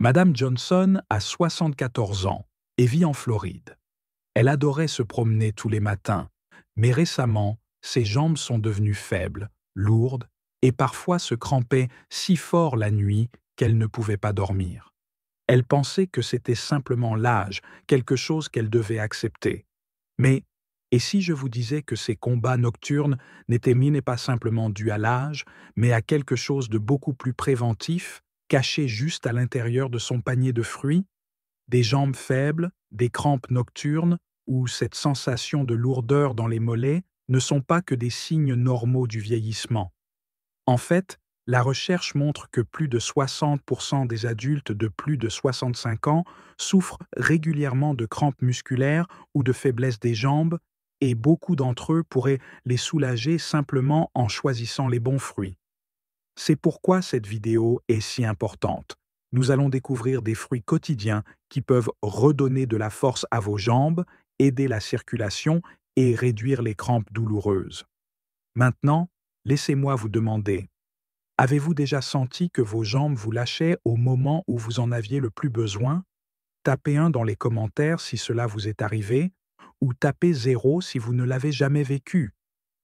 Madame Johnson a 74 ans et vit en Floride. Elle adorait se promener tous les matins, mais récemment, ses jambes sont devenues faibles, lourdes et parfois se crampaient si fort la nuit qu'elle ne pouvait pas dormir. Elle pensait que c'était simplement l'âge, quelque chose qu'elle devait accepter. Mais, et si je vous disais que ces combats nocturnes n'est pas simplement dus à l'âge, mais à quelque chose de beaucoup plus préventif, caché juste à l'intérieur de son panier de fruits? Des jambes faibles, des crampes nocturnes ou cette sensation de lourdeur dans les mollets ne sont pas que des signes normaux du vieillissement. En fait, la recherche montre que plus de 60% des adultes de plus de 65 ans souffrent régulièrement de crampes musculaires ou de faiblesse des jambes, et beaucoup d'entre eux pourraient les soulager simplement en choisissant les bons fruits. C'est pourquoi cette vidéo est si importante. Nous allons découvrir des fruits quotidiens qui peuvent redonner de la force à vos jambes, aider la circulation et réduire les crampes douloureuses. Maintenant, laissez-moi vous demander, avez-vous déjà senti que vos jambes vous lâchaient au moment où vous en aviez le plus besoin? Tapez 1 dans les commentaires si cela vous est arrivé, ou tapez 0 si vous ne l'avez jamais vécu.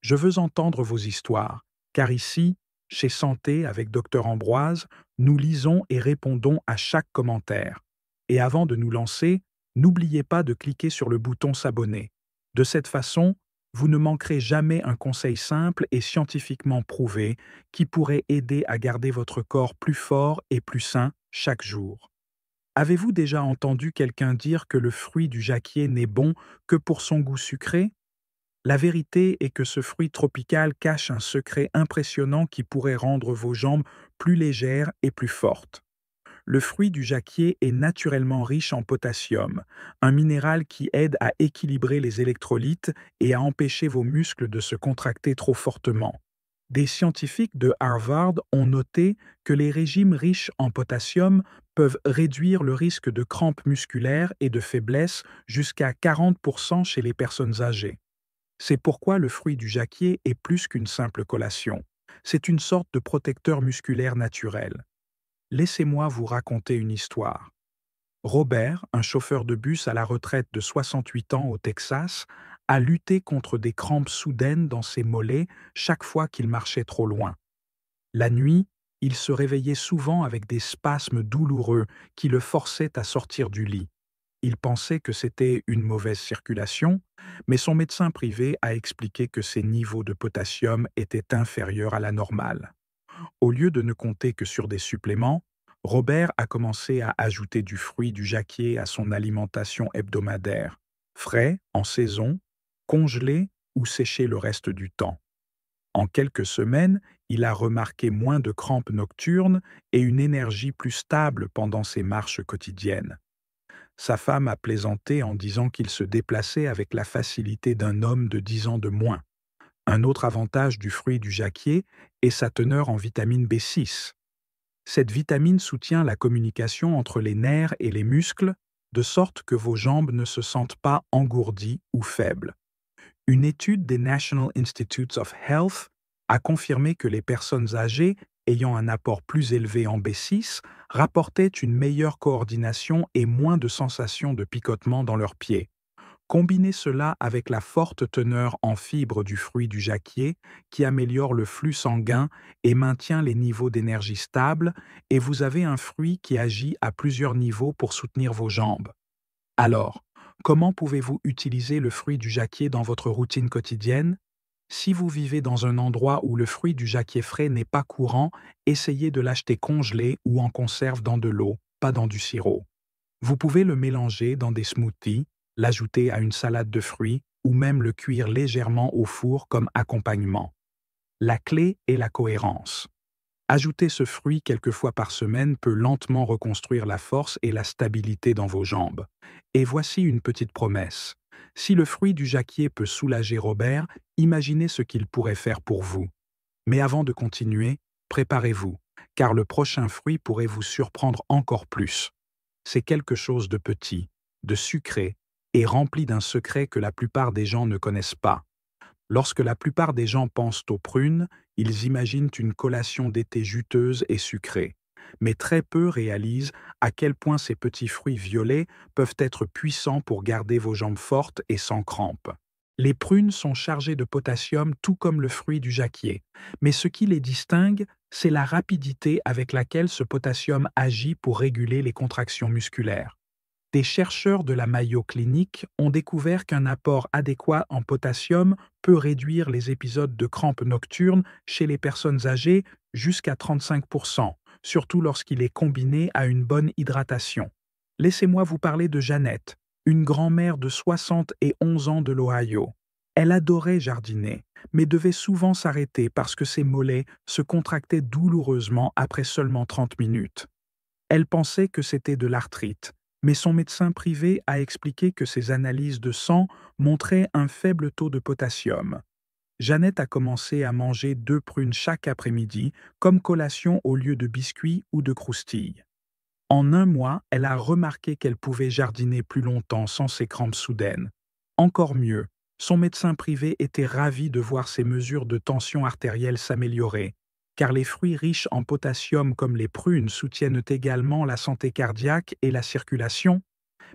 Je veux entendre vos histoires, car ici, chez Santé avec Dr Ambroise, nous lisons et répondons à chaque commentaire. Et avant de nous lancer, n'oubliez pas de cliquer sur le bouton s'abonner. De cette façon, vous ne manquerez jamais un conseil simple et scientifiquement prouvé qui pourrait aider à garder votre corps plus fort et plus sain chaque jour. Avez-vous déjà entendu quelqu'un dire que le fruit du jacquier n'est bon que pour son goût sucré? La vérité est que ce fruit tropical cache un secret impressionnant qui pourrait rendre vos jambes plus légères et plus fortes. Le fruit du jacquier est naturellement riche en potassium, un minéral qui aide à équilibrer les électrolytes et à empêcher vos muscles de se contracter trop fortement. Des scientifiques de Harvard ont noté que les régimes riches en potassium peuvent réduire le risque de crampes musculaires et de faiblesse jusqu'à 40% chez les personnes âgées. C'est pourquoi le fruit du jacquier est plus qu'une simple collation. C'est une sorte de protecteur musculaire naturel. Laissez-moi vous raconter une histoire. Robert, un chauffeur de bus à la retraite de 68 ans au Texas, a lutté contre des crampes soudaines dans ses mollets chaque fois qu'il marchait trop loin. La nuit, il se réveillait souvent avec des spasmes douloureux qui le forçaient à sortir du lit. Il pensait que c'était une mauvaise circulation, mais son médecin privé a expliqué que ses niveaux de potassium étaient inférieurs à la normale. Au lieu de ne compter que sur des suppléments, Robert a commencé à ajouter du fruit du jacquier à son alimentation hebdomadaire, frais, en saison, congelé ou séché le reste du temps. En quelques semaines, il a remarqué moins de crampes nocturnes et une énergie plus stable pendant ses marches quotidiennes. Sa femme a plaisanté en disant qu'il se déplaçait avec la facilité d'un homme de 10 ans de moins. Un autre avantage du fruit du jacquier est sa teneur en vitamine B6. Cette vitamine soutient la communication entre les nerfs et les muscles, de sorte que vos jambes ne se sentent pas engourdies ou faibles. Une étude des National Institutes of Health a confirmé que les personnes âgées ayant un apport plus élevé en B6 rapportaient une meilleure coordination et moins de sensations de picotement dans leurs pieds. Combinez cela avec la forte teneur en fibres du fruit du jacquier qui améliore le flux sanguin et maintient les niveaux d'énergie stables, et vous avez un fruit qui agit à plusieurs niveaux pour soutenir vos jambes. Alors, comment pouvez-vous utiliser le fruit du jacquier dans votre routine quotidienne? Si vous vivez dans un endroit où le fruit du jacquier frais n'est pas courant, essayez de l'acheter congelé ou en conserve dans de l'eau, pas dans du sirop. Vous pouvez le mélanger dans des smoothies, l'ajouter à une salade de fruits ou même le cuire légèrement au four comme accompagnement. La clé est la cohérence. Ajouter ce fruit quelques fois par semaine peut lentement reconstruire la force et la stabilité dans vos jambes. Et voici une petite promesse. Si le fruit du jacquier peut soulager Robert, imaginez ce qu'il pourrait faire pour vous. Mais avant de continuer, préparez-vous, car le prochain fruit pourrait vous surprendre encore plus. C'est quelque chose de petit, de sucré et rempli d'un secret que la plupart des gens ne connaissent pas. Lorsque la plupart des gens pensent aux prunes, ils imaginent une collation d'été juteuse et sucrée. mais très peu réalisent à quel point ces petits fruits violets peuvent être puissants pour garder vos jambes fortes et sans crampes. Les prunes sont chargées de potassium tout comme le fruit du jacquier, mais ce qui les distingue, c'est la rapidité avec laquelle ce potassium agit pour réguler les contractions musculaires. Des chercheurs de la Mayo Clinic ont découvert qu'un apport adéquat en potassium peut réduire les épisodes de crampes nocturnes chez les personnes âgées jusqu'à 35%, surtout lorsqu'il est combiné à une bonne hydratation. Laissez-moi vous parler de Jeannette, une grand-mère de 71 ans de l'Ohio. Elle adorait jardiner, mais devait souvent s'arrêter parce que ses mollets se contractaient douloureusement après seulement 30 minutes. Elle pensait que c'était de l'arthrite, mais son médecin privé a expliqué que ses analyses de sang montraient un faible taux de potassium. Jeannette a commencé à manger 2 prunes chaque après-midi comme collation au lieu de biscuits ou de croustilles. En un mois, elle a remarqué qu'elle pouvait jardiner plus longtemps sans ces crampes soudaines. Encore mieux, son médecin privé était ravi de voir ses mesures de tension artérielle s'améliorer, car les fruits riches en potassium comme les prunes soutiennent également la santé cardiaque et la circulation,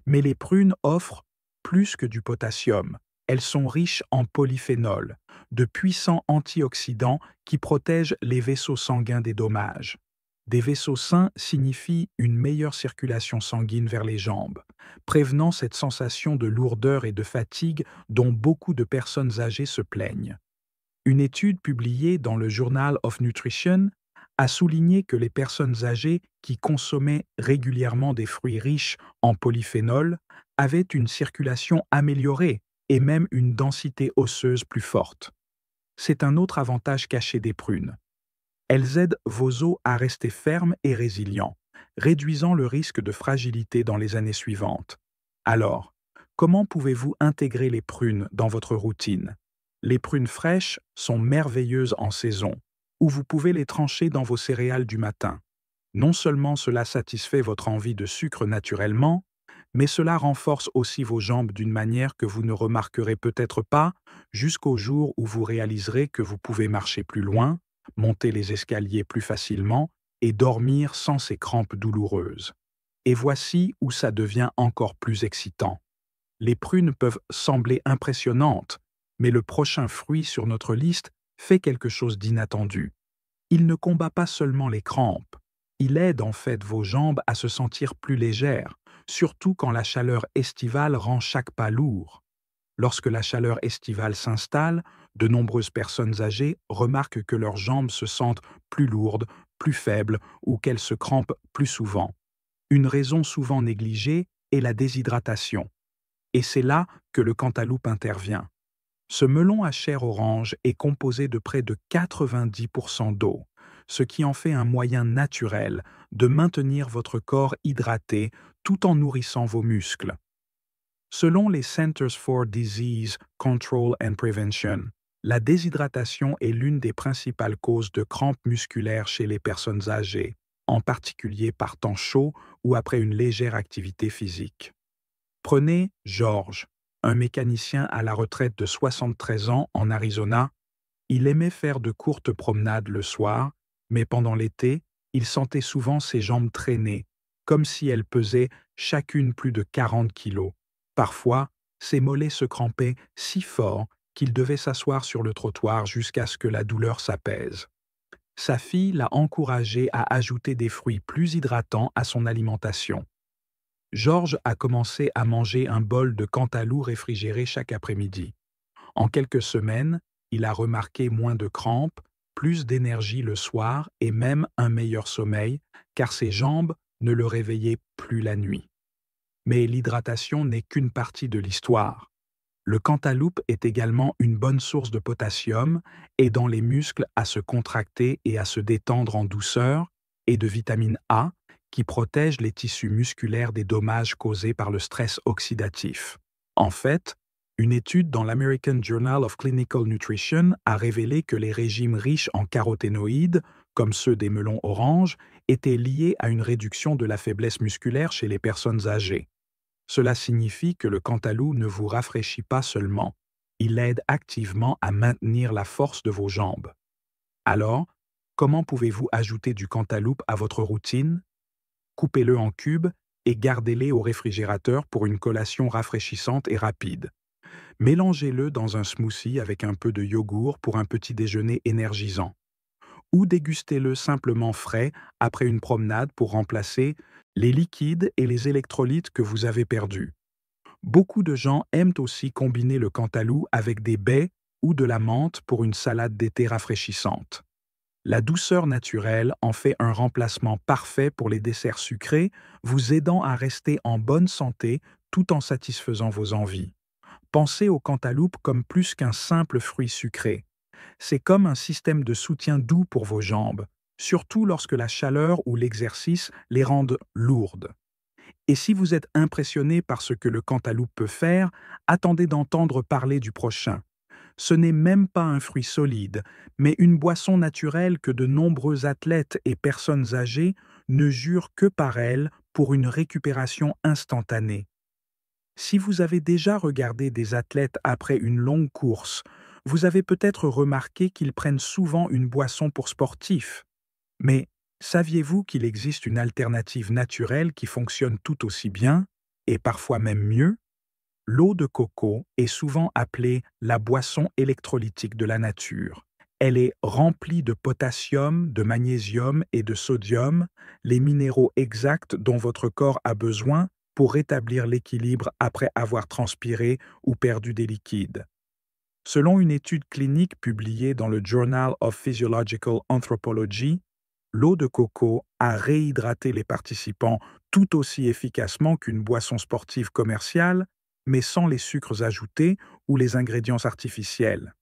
mais les prunes offrent plus que du potassium. Elles sont riches en polyphénols, de puissants antioxydants qui protègent les vaisseaux sanguins des dommages. Des vaisseaux sains signifient une meilleure circulation sanguine vers les jambes, prévenant cette sensation de lourdeur et de fatigue dont beaucoup de personnes âgées se plaignent. Une étude publiée dans le Journal of Nutrition a souligné que les personnes âgées qui consommaient régulièrement des fruits riches en polyphénol avaient une circulation améliorée et même une densité osseuse plus forte. C'est un autre avantage caché des prunes. Elles aident vos os à rester fermes et résilients, réduisant le risque de fragilité dans les années suivantes. Alors, comment pouvez-vous intégrer les prunes dans votre routine? Les prunes fraîches sont merveilleuses en saison, où vous pouvez les trancher dans vos céréales du matin. Non seulement cela satisfait votre envie de sucre naturellement, mais cela renforce aussi vos jambes d'une manière que vous ne remarquerez peut-être pas jusqu'au jour où vous réaliserez que vous pouvez marcher plus loin, monter les escaliers plus facilement et dormir sans ces crampes douloureuses. Et voici où ça devient encore plus excitant. Les prunes peuvent sembler impressionnantes, mais le prochain fruit sur notre liste fait quelque chose d'inattendu. Il ne combat pas seulement les crampes, il aide en fait vos jambes à se sentir plus légères, surtout quand la chaleur estivale rend chaque pas lourd. Lorsque la chaleur estivale s'installe, de nombreuses personnes âgées remarquent que leurs jambes se sentent plus lourdes, plus faibles ou qu'elles se crampent plus souvent. Une raison souvent négligée est la déshydratation. Et c'est là que le cantaloupe intervient. Ce melon à chair orange est composé de près de 90% d'eau, ce qui en fait un moyen naturel de maintenir votre corps hydraté tout en nourrissant vos muscles. Selon les Centers for Disease Control and Prevention, la déshydratation est l'une des principales causes de crampes musculaires chez les personnes âgées, en particulier par temps chaud ou après une légère activité physique. Prenez George, un mécanicien à la retraite de 73 ans en Arizona. Il aimait faire de courtes promenades le soir, mais pendant l'été, il sentait souvent ses jambes traîner, comme si elles pesaient chacune plus de 40 kilos. Parfois, ses mollets se crampaient si fort qu'il devait s'asseoir sur le trottoir jusqu'à ce que la douleur s'apaise. Sa fille l'a encouragé à ajouter des fruits plus hydratants à son alimentation. George a commencé à manger un bol de cantaloupe réfrigéré chaque après-midi. En quelques semaines, il a remarqué moins de crampes, plus d'énergie le soir et même un meilleur sommeil, car ses jambes ne le réveillaient plus la nuit. Mais l'hydratation n'est qu'une partie de l'histoire. Le cantaloupe est également une bonne source de potassium, aidant les muscles à se contracter et à se détendre en douceur, et de vitamine A, qui protège les tissus musculaires des dommages causés par le stress oxydatif. En fait, une étude dans l'American Journal of Clinical Nutrition a révélé que les régimes riches en caroténoïdes, comme ceux des melons oranges, étaient liés à une réduction de la faiblesse musculaire chez les personnes âgées. Cela signifie que le cantaloupe ne vous rafraîchit pas seulement, il aide activement à maintenir la force de vos jambes. Alors, Comment pouvez-vous ajouter du cantaloupe à votre routine? Coupez-le en cubes et gardez-les au réfrigérateur pour une collation rafraîchissante et rapide. Mélangez-le dans un smoothie avec un peu de yogourt pour un petit déjeuner énergisant. Ou dégustez-le simplement frais après une promenade pour remplacer les liquides et les électrolytes que vous avez perdus. Beaucoup de gens aiment aussi combiner le cantalou avec des baies ou de la menthe pour une salade d'été rafraîchissante. La douceur naturelle en fait un remplacement parfait pour les desserts sucrés, vous aidant à rester en bonne santé tout en satisfaisant vos envies. Pensez au cantaloupe comme plus qu'un simple fruit sucré. C'est comme un système de soutien doux pour vos jambes, surtout lorsque la chaleur ou l'exercice les rendent lourdes. Et si vous êtes impressionné par ce que le cantaloupe peut faire, attendez d'entendre parler du prochain. Ce n'est même pas un fruit solide, mais une boisson naturelle que de nombreux athlètes et personnes âgées ne jurent que par elle pour une récupération instantanée. Si vous avez déjà regardé des athlètes après une longue course, vous avez peut-être remarqué qu'ils prennent souvent une boisson pour sportifs. Mais saviez-vous qu'il existe une alternative naturelle qui fonctionne tout aussi bien, et parfois même mieux? L'eau de coco est souvent appelée la boisson électrolytique de la nature. Elle est remplie de potassium, de magnésium et de sodium, les minéraux exacts dont votre corps a besoin pour rétablir l'équilibre après avoir transpiré ou perdu des liquides. Selon une étude clinique publiée dans le Journal of Physiological Anthropology, l'eau de coco a réhydraté les participants tout aussi efficacement qu'une boisson sportive commerciale, mais sans les sucres ajoutés ou les ingrédients artificiels.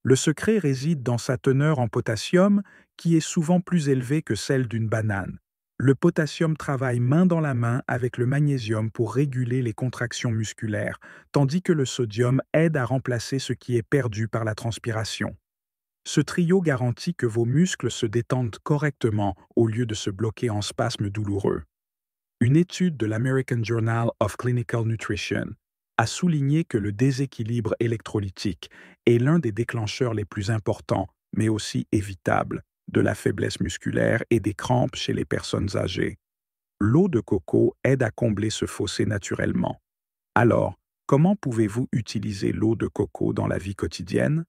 Le secret réside dans sa teneur en potassium, qui est souvent plus élevée que celle d'une banane. Le potassium travaille main dans la main avec le magnésium pour réguler les contractions musculaires, tandis que le sodium aide à remplacer ce qui est perdu par la transpiration. Ce trio garantit que vos muscles se détendent correctement au lieu de se bloquer en spasmes douloureux. Une étude de l'American Journal of Clinical Nutrition a souligné que le déséquilibre électrolytique est l'un des déclencheurs les plus importants, mais aussi évitables, de la faiblesse musculaire et des crampes chez les personnes âgées. L'eau de coco aide à combler ce fossé naturellement. Alors, comment pouvez-vous utiliser l'eau de coco dans la vie quotidienne?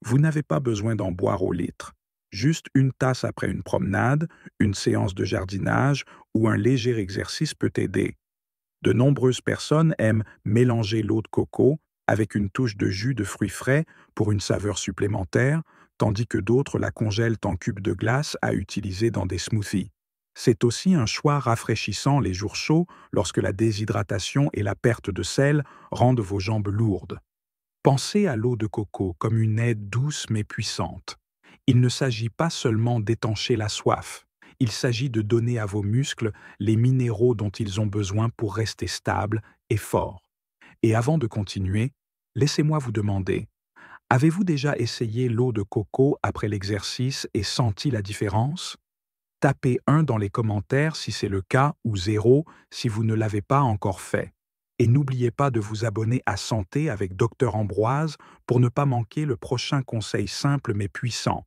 Vous n'avez pas besoin d'en boire au litre. Juste une tasse après une promenade, une séance de jardinage ou un léger exercice peut aider. De nombreuses personnes aiment mélanger l'eau de coco avec une touche de jus de fruits frais pour une saveur supplémentaire, tandis que d'autres la congèlent en cubes de glace à utiliser dans des smoothies. C'est aussi un choix rafraîchissant les jours chauds lorsque la déshydratation et la perte de sel rendent vos jambes lourdes. Pensez à l'eau de coco comme une aide douce mais puissante. Il ne s'agit pas seulement d'étancher la soif, il s'agit de donner à vos muscles les minéraux dont ils ont besoin pour rester stables et forts. Et avant de continuer, laissez-moi vous demander, avez-vous déjà essayé l'eau de coco après l'exercice et senti la différence? Tapez 1 dans les commentaires si c'est le cas ou 0 si vous ne l'avez pas encore fait. Et n'oubliez pas de vous abonner à Santé avec Dr Ambroise pour ne pas manquer le prochain conseil simple mais puissant.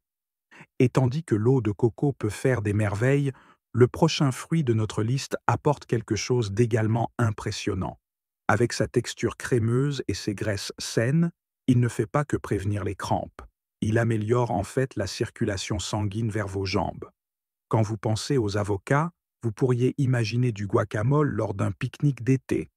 Et tandis que l'eau de coco peut faire des merveilles, le prochain fruit de notre liste apporte quelque chose d'également impressionnant. Avec sa texture crémeuse et ses graisses saines, il ne fait pas que prévenir les crampes. Il améliore en fait la circulation sanguine vers vos jambes. Quand vous pensez aux avocats, vous pourriez imaginer du guacamole lors d'un pique-nique d'été.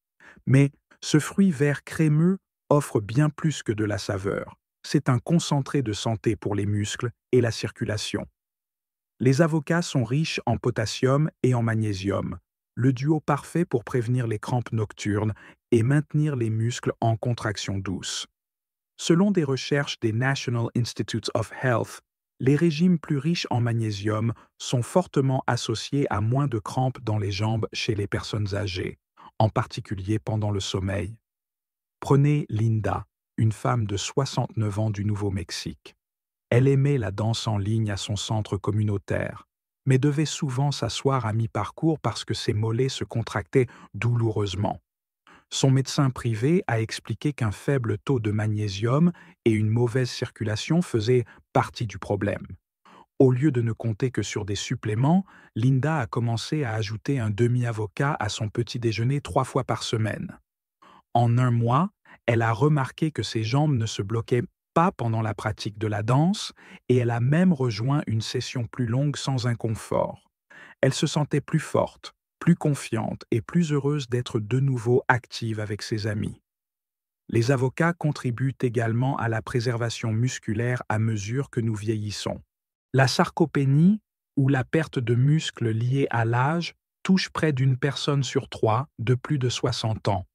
Mais ce fruit vert crémeux offre bien plus que de la saveur. C'est un concentré de santé pour les muscles et la circulation. Les avocats sont riches en potassium et en magnésium, le duo parfait pour prévenir les crampes nocturnes et maintenir les muscles en contraction douce. Selon des recherches des National Institutes of Health, les régimes plus riches en magnésium sont fortement associés à moins de crampes dans les jambes chez les personnes âgées, en particulier pendant le sommeil. Prenez Linda, une femme de 69 ans du Nouveau-Mexique. Elle aimait la danse en ligne à son centre communautaire, mais devait souvent s'asseoir à mi-parcours parce que ses mollets se contractaient douloureusement. Son médecin privé a expliqué qu'un faible taux de magnésium et une mauvaise circulation faisaient partie du problème. Au lieu de ne compter que sur des suppléments, Linda a commencé à ajouter un demi-avocat à son petit déjeuner 3 fois par semaine. En un mois, elle a remarqué que ses jambes ne se bloquaient pas pendant la pratique de la danse et elle a même rejoint une session plus longue sans inconfort. Elle se sentait plus forte, plus confiante et plus heureuse d'être de nouveau active avec ses amis. Les avocats contribuent également à la préservation musculaire à mesure que nous vieillissons. La sarcopénie, ou la perte de muscles liée à l'âge, touche près d'une personne sur 3 de plus de 60 ans.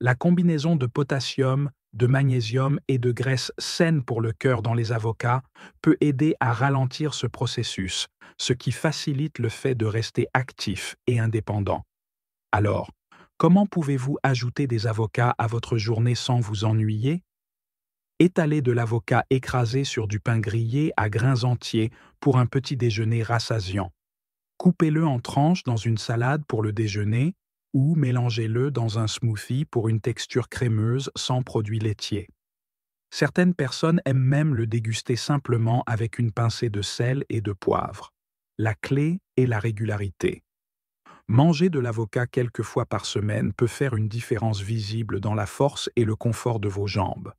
La combinaison de potassium, de magnésium et de graisses saines pour le cœur dans les avocats peut aider à ralentir ce processus, ce qui facilite le fait de rester actif et indépendant. Alors, comment pouvez-vous ajouter des avocats à votre journée sans vous ennuyer? Étalez de l'avocat écrasé sur du pain grillé à grains entiers pour un petit déjeuner rassasiant. Coupez-le en tranches dans une salade pour le déjeuner ou mélangez-le dans un smoothie pour une texture crémeuse sans produits laitiers. Certaines personnes aiment même le déguster simplement avec une pincée de sel et de poivre. La clé est la régularité. Manger de l'avocat quelques fois par semaine peut faire une différence visible dans la force et le confort de vos jambes.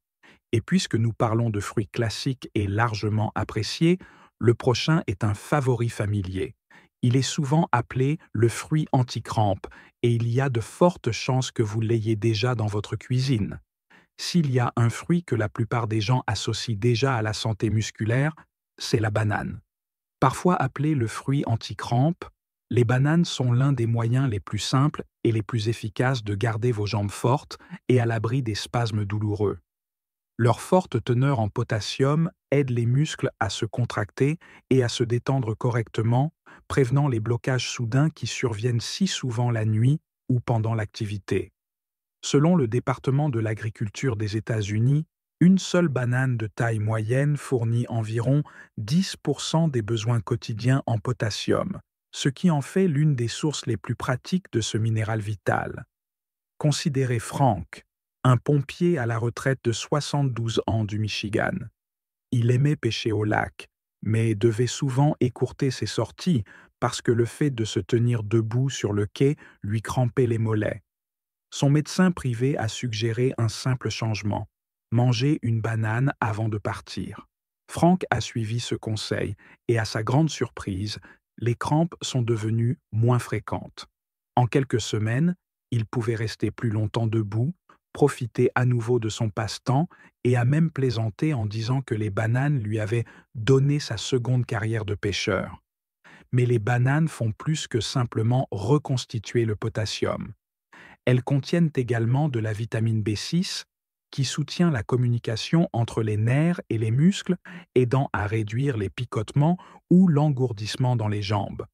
Et puisque nous parlons de fruits classiques et largement appréciés, le prochain est un favori familier. Il est souvent appelé le fruit anti-crampe et il y a de fortes chances que vous l'ayez déjà dans votre cuisine. S'il y a un fruit que la plupart des gens associent déjà à la santé musculaire, c'est la banane. Parfois appelé le fruit anti-crampe, les bananes sont l'un des moyens les plus simples et les plus efficaces de garder vos jambes fortes et à l'abri des spasmes douloureux. Leur forte teneur en potassium aide les muscles à se contracter et à se détendre correctement, prévenant les blocages soudains qui surviennent si souvent la nuit ou pendant l'activité. Selon le département de l'agriculture des États-Unis, une seule banane de taille moyenne fournit environ 10% des besoins quotidiens en potassium, ce qui en fait l'une des sources les plus pratiques de ce minéral vital. Considérez Frank, un pompier à la retraite de 72 ans du Michigan. Il aimait pêcher au lac, mais devait souvent écourter ses sorties parce que le fait de se tenir debout sur le quai lui crampait les mollets. Son médecin privé a suggéré un simple changement: manger une banane avant de partir. Frank a suivi ce conseil et à sa grande surprise, les crampes sont devenues moins fréquentes. En quelques semaines, il pouvait rester plus longtemps debout, profiter à nouveau de son passe-temps et a même plaisanté en disant que les bananes lui avaient donné sa seconde carrière de pêcheur. Mais les bananes font plus que simplement reconstituer le potassium. Elles contiennent également de la vitamine B6 qui soutient la communication entre les nerfs et les muscles, aidant à réduire les picotements ou l'engourdissement dans les jambes.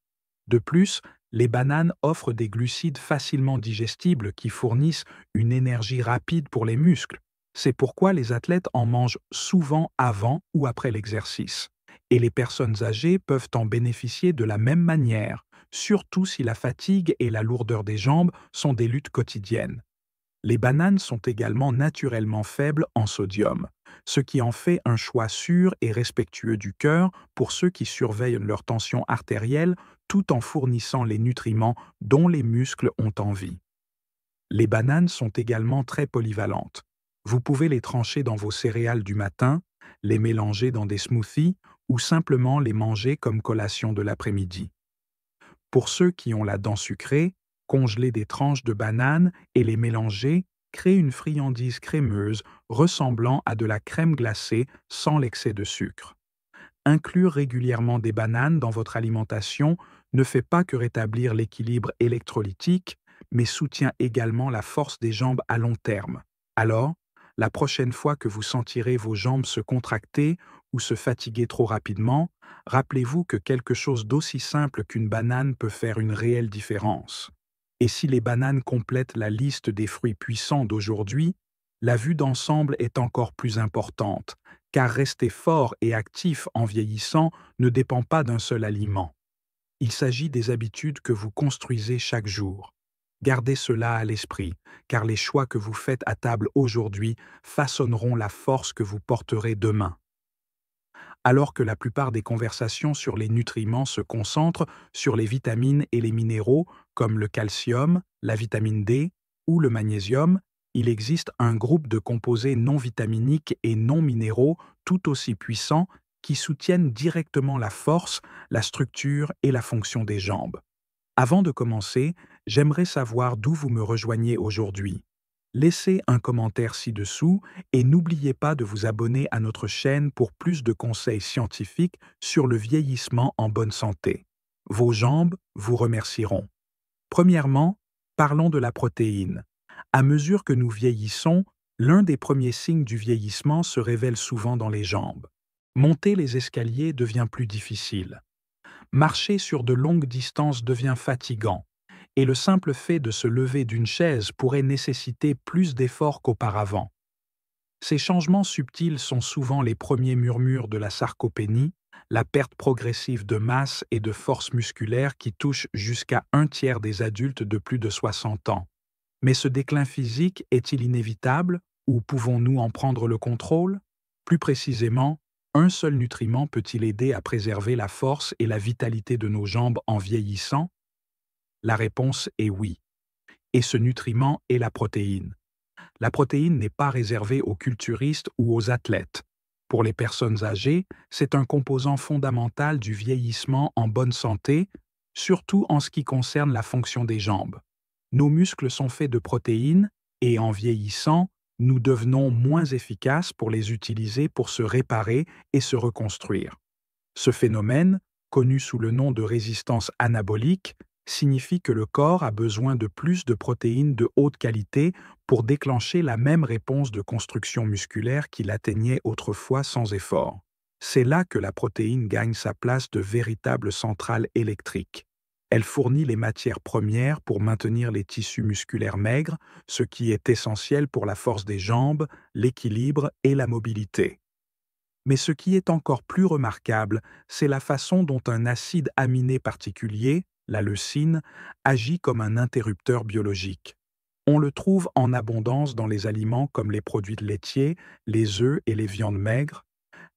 De plus, les bananes offrent des glucides facilement digestibles qui fournissent une énergie rapide pour les muscles. C'est pourquoi les athlètes en mangent souvent avant ou après l'exercice. Et les personnes âgées peuvent en bénéficier de la même manière, surtout si la fatigue et la lourdeur des jambes sont des luttes quotidiennes. Les bananes sont également naturellement faibles en sodium, ce qui en fait un choix sûr et respectueux du cœur pour ceux qui surveillent leur tension artérielle tout en fournissant les nutriments dont les muscles ont envie. Les bananes sont également très polyvalentes. Vous pouvez les trancher dans vos céréales du matin, les mélanger dans des smoothies ou simplement les manger comme collation de l'après-midi. Pour ceux qui ont la dent sucrée, congeler des tranches de bananes et les mélanger crée une friandise crémeuse ressemblant à de la crème glacée sans l'excès de sucre. Inclure régulièrement des bananes dans votre alimentation ne fait pas que rétablir l'équilibre électrolytique, mais soutient également la force des jambes à long terme. Alors, la prochaine fois que vous sentirez vos jambes se contracter ou se fatiguer trop rapidement, rappelez-vous que quelque chose d'aussi simple qu'une banane peut faire une réelle différence. Et si les bananes complètent la liste des fruits puissants d'aujourd'hui, la vue d'ensemble est encore plus importante, car rester fort et actif en vieillissant ne dépend pas d'un seul aliment. Il s'agit des habitudes que vous construisez chaque jour. Gardez cela à l'esprit, car les choix que vous faites à table aujourd'hui façonneront la force que vous porterez demain. alors que la plupart des conversations sur les nutriments se concentrent sur les vitamines et les minéraux comme le calcium, la vitamine D ou le magnésium, il existe un groupe de composés non vitaminiques et non minéraux tout aussi puissants qui soutiennent directement la force, la structure et la fonction des jambes. Avant de commencer, j'aimerais savoir d'où vous me rejoignez aujourd'hui. Laissez un commentaire ci-dessous et n'oubliez pas de vous abonner à notre chaîne pour plus de conseils scientifiques sur le vieillissement en bonne santé. Vos jambes vous remercieront. Premièrement, parlons de la protéine. À mesure que nous vieillissons, l'un des premiers signes du vieillissement se révèle souvent dans les jambes. Monter les escaliers devient plus difficile. Marcher sur de longues distances devient fatigant, et le simple fait de se lever d'une chaise pourrait nécessiter plus d'efforts qu'auparavant. Ces changements subtils sont souvent les premiers murmures de la sarcopénie, la perte progressive de masse et de force musculaire qui touche jusqu'à un tiers des adultes de plus de 60 ans. Mais ce déclin physique est-il inévitable ou pouvons-nous en prendre le contrôle? Plus précisément, un seul nutriment peut-il aider à préserver la force et la vitalité de nos jambes en vieillissant? La réponse est oui. Et ce nutriment est la protéine. La protéine n'est pas réservée aux culturistes ou aux athlètes. Pour les personnes âgées, c'est un composant fondamental du vieillissement en bonne santé, surtout en ce qui concerne la fonction des jambes. Nos muscles sont faits de protéines et en vieillissant, nous devenons moins efficaces pour les utiliser pour se réparer et se reconstruire. Ce phénomène, connu sous le nom de résistance anabolique, signifie que le corps a besoin de plus de protéines de haute qualité pour déclencher la même réponse de construction musculaire qu'il atteignait autrefois sans effort. C'est là que la protéine gagne sa place de véritable centrale électrique. Elle fournit les matières premières pour maintenir les tissus musculaires maigres, ce qui est essentiel pour la force des jambes, l'équilibre et la mobilité. Mais ce qui est encore plus remarquable, c'est la façon dont un acide aminé particulier, la leucine, agit comme un interrupteur biologique. On le trouve en abondance dans les aliments comme les produits laitiers, les œufs et les viandes maigres.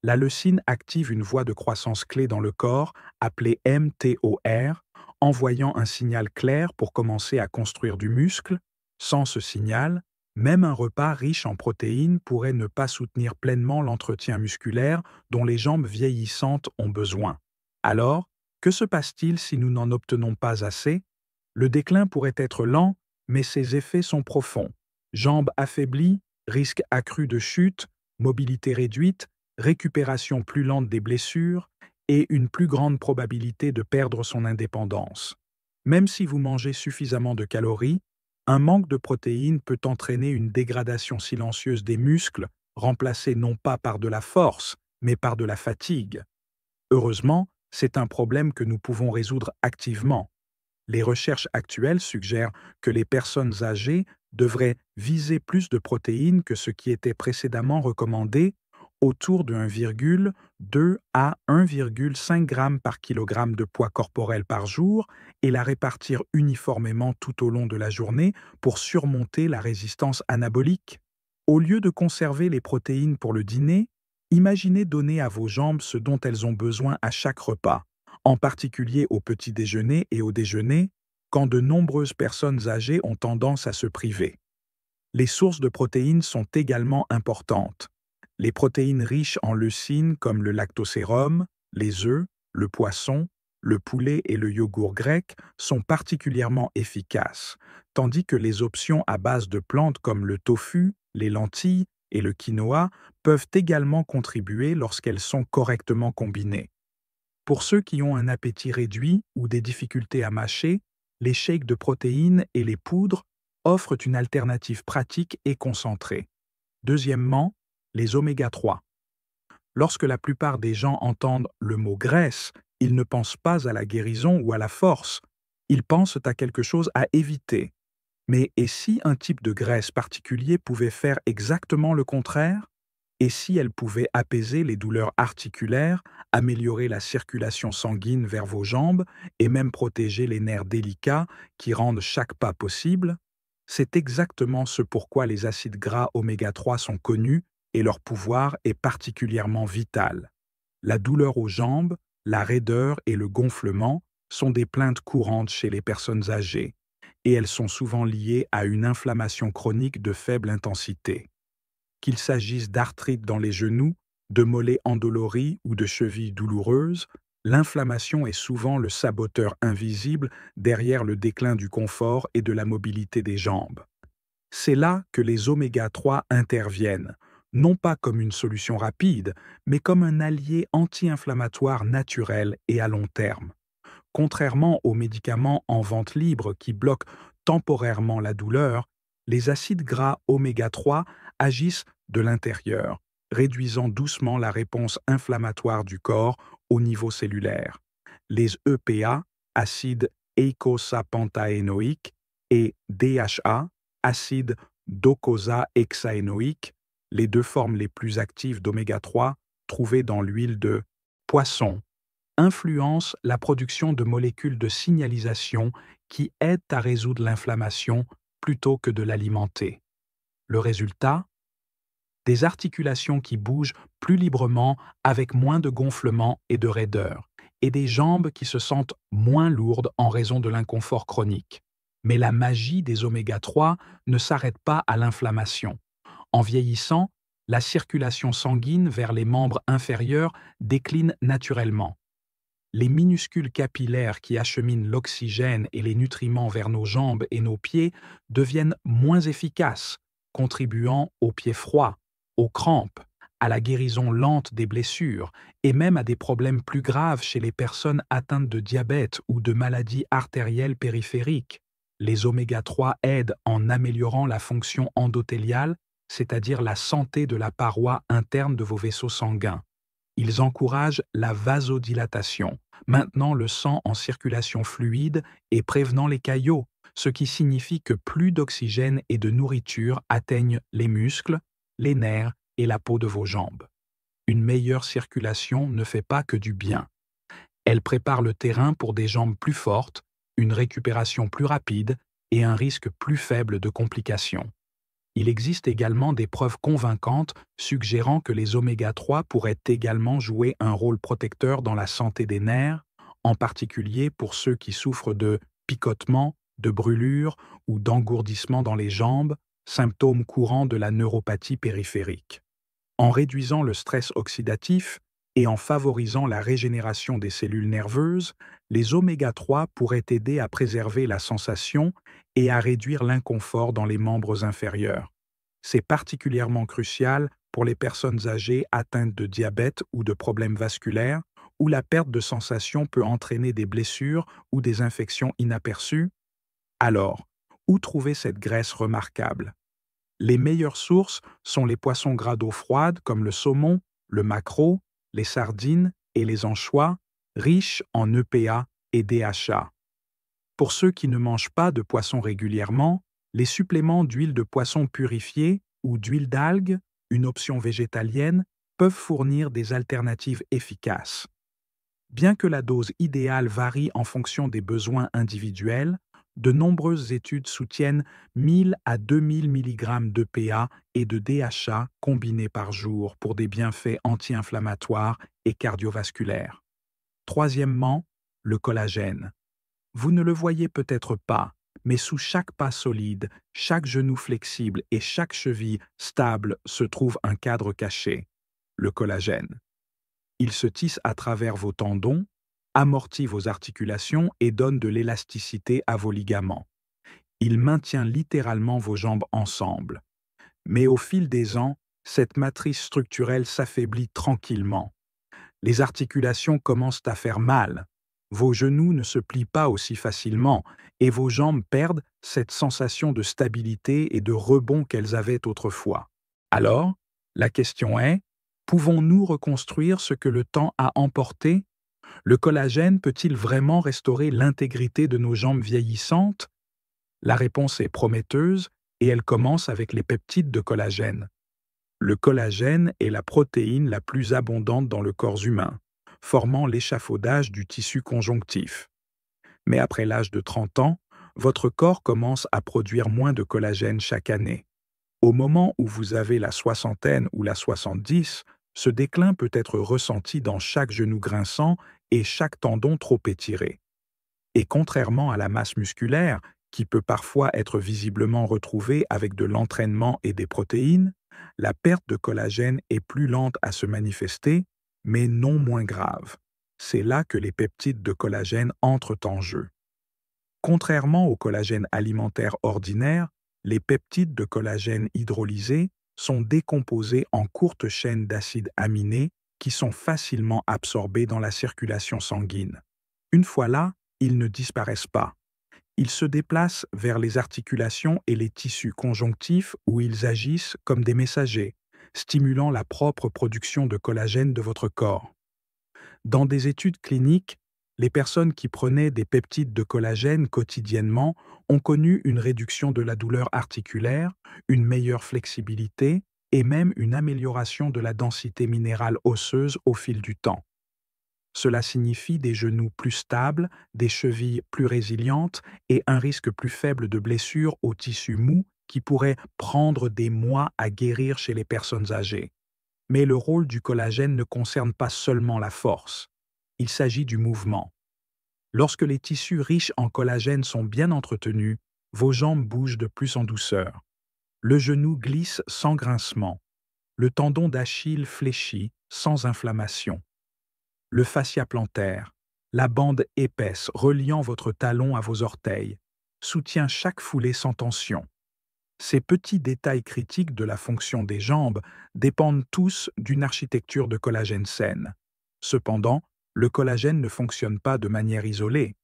La leucine active une voie de croissance clé dans le corps, appelée mTOR, envoyant un signal clair pour commencer à construire du muscle. Sans ce signal, même un repas riche en protéines pourrait ne pas soutenir pleinement l'entretien musculaire dont les jambes vieillissantes ont besoin. Alors, que se passe-t-il si nous n'en obtenons pas assez? Le déclin pourrait être lent, mais ses effets sont profonds. Jambes affaiblies, risque accru de chute, mobilité réduite, récupération plus lente des blessures et une plus grande probabilité de perdre son indépendance. Même si vous mangez suffisamment de calories, un manque de protéines peut entraîner une dégradation silencieuse des muscles, remplacée non pas par de la force, mais par de la fatigue. Heureusement, c'est un problème que nous pouvons résoudre activement. Les recherches actuelles suggèrent que les personnes âgées devraient viser plus de protéines que ce qui était précédemment recommandé, autour de 1,2 à 1,5 g par kilogramme de poids corporel par jour et la répartir uniformément tout au long de la journée pour surmonter la résistance anabolique. Au lieu de conserver les protéines pour le dîner, imaginez donner à vos jambes ce dont elles ont besoin à chaque repas, en particulier au petit déjeuner et au déjeuner, quand de nombreuses personnes âgées ont tendance à se priver. Les sources de protéines sont également importantes. Les protéines riches en leucine comme le lactosérum, les œufs, le poisson, le poulet et le yogourt grec sont particulièrement efficaces, tandis que les options à base de plantes comme le tofu, les lentilles et le quinoa peuvent également contribuer lorsqu'elles sont correctement combinées. Pour ceux qui ont un appétit réduit ou des difficultés à mâcher, les shakes de protéines et les poudres offrent une alternative pratique et concentrée. Deuxièmement, les oméga-3. Lorsque la plupart des gens entendent le mot graisse, ils ne pensent pas à la guérison ou à la force. Ils pensent à quelque chose à éviter. Mais et si un type de graisse particulier pouvait faire exactement le contraire? Et si elle pouvait apaiser les douleurs articulaires, améliorer la circulation sanguine vers vos jambes et même protéger les nerfs délicats qui rendent chaque pas possible? C'est exactement ce pourquoi les acides gras oméga 3 sont connus et leur pouvoir est particulièrement vital. La douleur aux jambes, la raideur et le gonflement sont des plaintes courantes chez les personnes âgées, et elles sont souvent liées à une inflammation chronique de faible intensité. Qu'il s'agisse d'arthrite dans les genoux, de mollets endoloris ou de chevilles douloureuses, l'inflammation est souvent le saboteur invisible derrière le déclin du confort et de la mobilité des jambes. C'est là que les oméga-3 interviennent, non pas comme une solution rapide, mais comme un allié anti-inflammatoire naturel et à long terme. Contrairement aux médicaments en vente libre qui bloquent temporairement la douleur, les acides gras oméga-3 agissent de l'intérieur, réduisant doucement la réponse inflammatoire du corps au niveau cellulaire. Les EPA, acides eicosapentaénoïques, et DHA, acide docosahexaénoïque, les deux formes les plus actives d'oméga-3 trouvées dans l'huile de poisson, influencent la production de molécules de signalisation qui aident à résoudre l'inflammation plutôt que de l'alimenter. Le résultat? Des articulations qui bougent plus librement avec moins de gonflement et de raideur, et des jambes qui se sentent moins lourdes en raison de l'inconfort chronique. Mais la magie des oméga-3 ne s'arrête pas à l'inflammation. En vieillissant, la circulation sanguine vers les membres inférieurs décline naturellement. Les minuscules capillaires qui acheminent l'oxygène et les nutriments vers nos jambes et nos pieds deviennent moins efficaces, contribuant aux pieds froids, aux crampes, à la guérison lente des blessures et même à des problèmes plus graves chez les personnes atteintes de diabète ou de maladies artérielles périphériques. Les oméga-3 aident en améliorant la fonction endothéliale, c'est-à-dire la santé de la paroi interne de vos vaisseaux sanguins. Ils encouragent la vasodilatation, maintenant le sang en circulation fluide et prévenant les caillots, ce qui signifie que plus d'oxygène et de nourriture atteignent les muscles, les nerfs et la peau de vos jambes. Une meilleure circulation ne fait pas que du bien. Elle prépare le terrain pour des jambes plus fortes, une récupération plus rapide et un risque plus faible de complications. Il existe également des preuves convaincantes suggérant que les oméga-3 pourraient également jouer un rôle protecteur dans la santé des nerfs, en particulier pour ceux qui souffrent de picotements, de brûlures ou d'engourdissements dans les jambes, symptômes courants de la neuropathie périphérique. En réduisant le stress oxydatif et en favorisant la régénération des cellules nerveuses, les oméga-3 pourraient aider à préserver la sensation et à réduire l'inconfort dans les membres inférieurs. C'est particulièrement crucial pour les personnes âgées atteintes de diabète ou de problèmes vasculaires, où la perte de sensation peut entraîner des blessures ou des infections inaperçues. Alors, où trouver cette graisse remarquable? Les meilleures sources sont les poissons gras d'eau froide comme le saumon, le maquereau, les sardines et les anchois, riches en EPA et DHA. Pour ceux qui ne mangent pas de poisson régulièrement, les suppléments d'huile de poisson purifiée ou d'huile d'algue, une option végétalienne, peuvent fournir des alternatives efficaces. Bien que la dose idéale varie en fonction des besoins individuels, de nombreuses études soutiennent 1000 à 2000 mg d'EPA et de DHA combinés par jour pour des bienfaits anti-inflammatoires et cardiovasculaires. Troisièmement, le collagène. Vous ne le voyez peut-être pas, mais sous chaque pas solide, chaque genou flexible et chaque cheville stable se trouve un cadre caché, le collagène. Il se tisse à travers vos tendons, amortit vos articulations et donne de l'élasticité à vos ligaments. Il maintient littéralement vos jambes ensemble. Mais au fil des ans, cette matrice structurelle s'affaiblit tranquillement. Les articulations commencent à faire mal. Vos genoux ne se plient pas aussi facilement et vos jambes perdent cette sensation de stabilité et de rebond qu'elles avaient autrefois. Alors, la question est, pouvons-nous reconstruire ce que le temps a emporté? Le collagène peut-il vraiment restaurer l'intégrité de nos jambes vieillissantes? La réponse est prometteuse et elle commence avec les peptides de collagène. Le collagène est la protéine la plus abondante dans le corps humain, formant l'échafaudage du tissu conjonctif. Mais après l'âge de 30 ans, votre corps commence à produire moins de collagène chaque année. Au moment où vous avez la soixantaine ou la 70, Ce déclin peut être ressenti dans chaque genou grinçant et chaque tendon trop étiré. Et contrairement à la masse musculaire, qui peut parfois être visiblement retrouvée avec de l'entraînement et des protéines, la perte de collagène est plus lente à se manifester, mais non moins grave. C'est là que les peptides de collagène entrent en jeu. Contrairement au collagène alimentaire ordinaire, les peptides de collagène hydrolysés sont décomposés en courtes chaînes d'acides aminés qui sont facilement absorbés dans la circulation sanguine. Une fois là, ils ne disparaissent pas. Ils se déplacent vers les articulations et les tissus conjonctifs où ils agissent comme des messagers, stimulant la propre production de collagène de votre corps. Dans des études cliniques, les personnes qui prenaient des peptides de collagène quotidiennement ont connu une réduction de la douleur articulaire, une meilleure flexibilité et même une amélioration de la densité minérale osseuse au fil du temps. Cela signifie des genoux plus stables, des chevilles plus résilientes et un risque plus faible de blessures aux tissus mous qui pourraient prendre des mois à guérir chez les personnes âgées. Mais le rôle du collagène ne concerne pas seulement la force. Il s'agit du mouvement. Lorsque les tissus riches en collagène sont bien entretenus, vos jambes bougent de plus en douceur. Le genou glisse sans grincement. Le tendon d'Achille fléchit sans inflammation. Le fascia plantaire, la bande épaisse reliant votre talon à vos orteils, soutient chaque foulée sans tension. Ces petits détails critiques de la fonction des jambes dépendent tous d'une architecture de collagène saine. Cependant, le collagène ne fonctionne pas de manière isolée.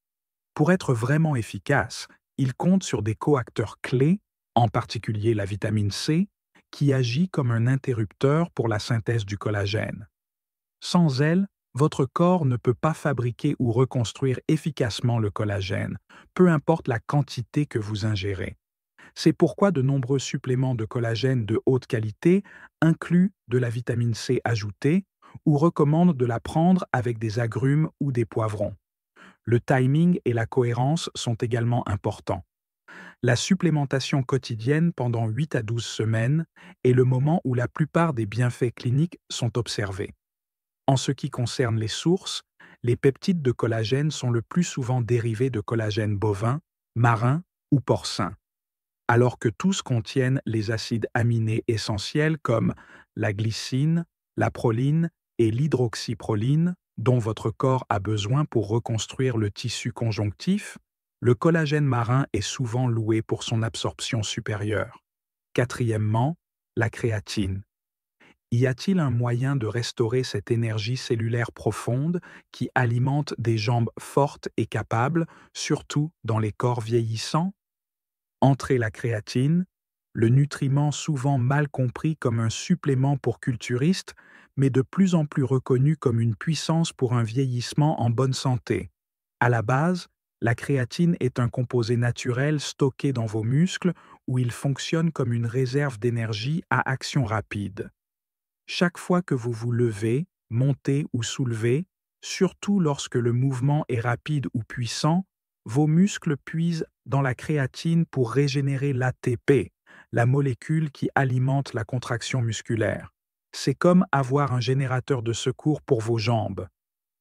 Pour être vraiment efficace, il compte sur des coacteurs clés, en particulier la vitamine C, qui agit comme un interrupteur pour la synthèse du collagène. Sans elle, votre corps ne peut pas fabriquer ou reconstruire efficacement le collagène, peu importe la quantité que vous ingérez. C'est pourquoi de nombreux suppléments de collagène de haute qualité incluent de la vitamine C ajoutée ou recommandent de la prendre avec des agrumes ou des poivrons. Le timing et la cohérence sont également importants. La supplémentation quotidienne pendant 8 à 12 semaines est le moment où la plupart des bienfaits cliniques sont observés. En ce qui concerne les sources, les peptides de collagène sont le plus souvent dérivés de collagène bovin, marin ou porcin, alors que tous contiennent les acides aminés essentiels comme la glycine, la proline et l'hydroxyproline dont votre corps a besoin pour reconstruire le tissu conjonctif. Le collagène marin est souvent loué pour son absorption supérieure. Quatrièmement, la créatine. Y a-t-il un moyen de restaurer cette énergie cellulaire profonde qui alimente des jambes fortes et capables, surtout dans les corps vieillissants? Entrer la créatine, le nutriment souvent mal compris comme un supplément pour culturistes, mais de plus en plus reconnu comme une puissance pour un vieillissement en bonne santé. À la base, la créatine est un composé naturel stocké dans vos muscles où il fonctionne comme une réserve d'énergie à action rapide. Chaque fois que vous vous levez, montez ou soulevez, surtout lorsque le mouvement est rapide ou puissant, vos muscles puisent dans la créatine pour régénérer l'ATP, la molécule qui alimente la contraction musculaire. C'est comme avoir un générateur de secours pour vos jambes.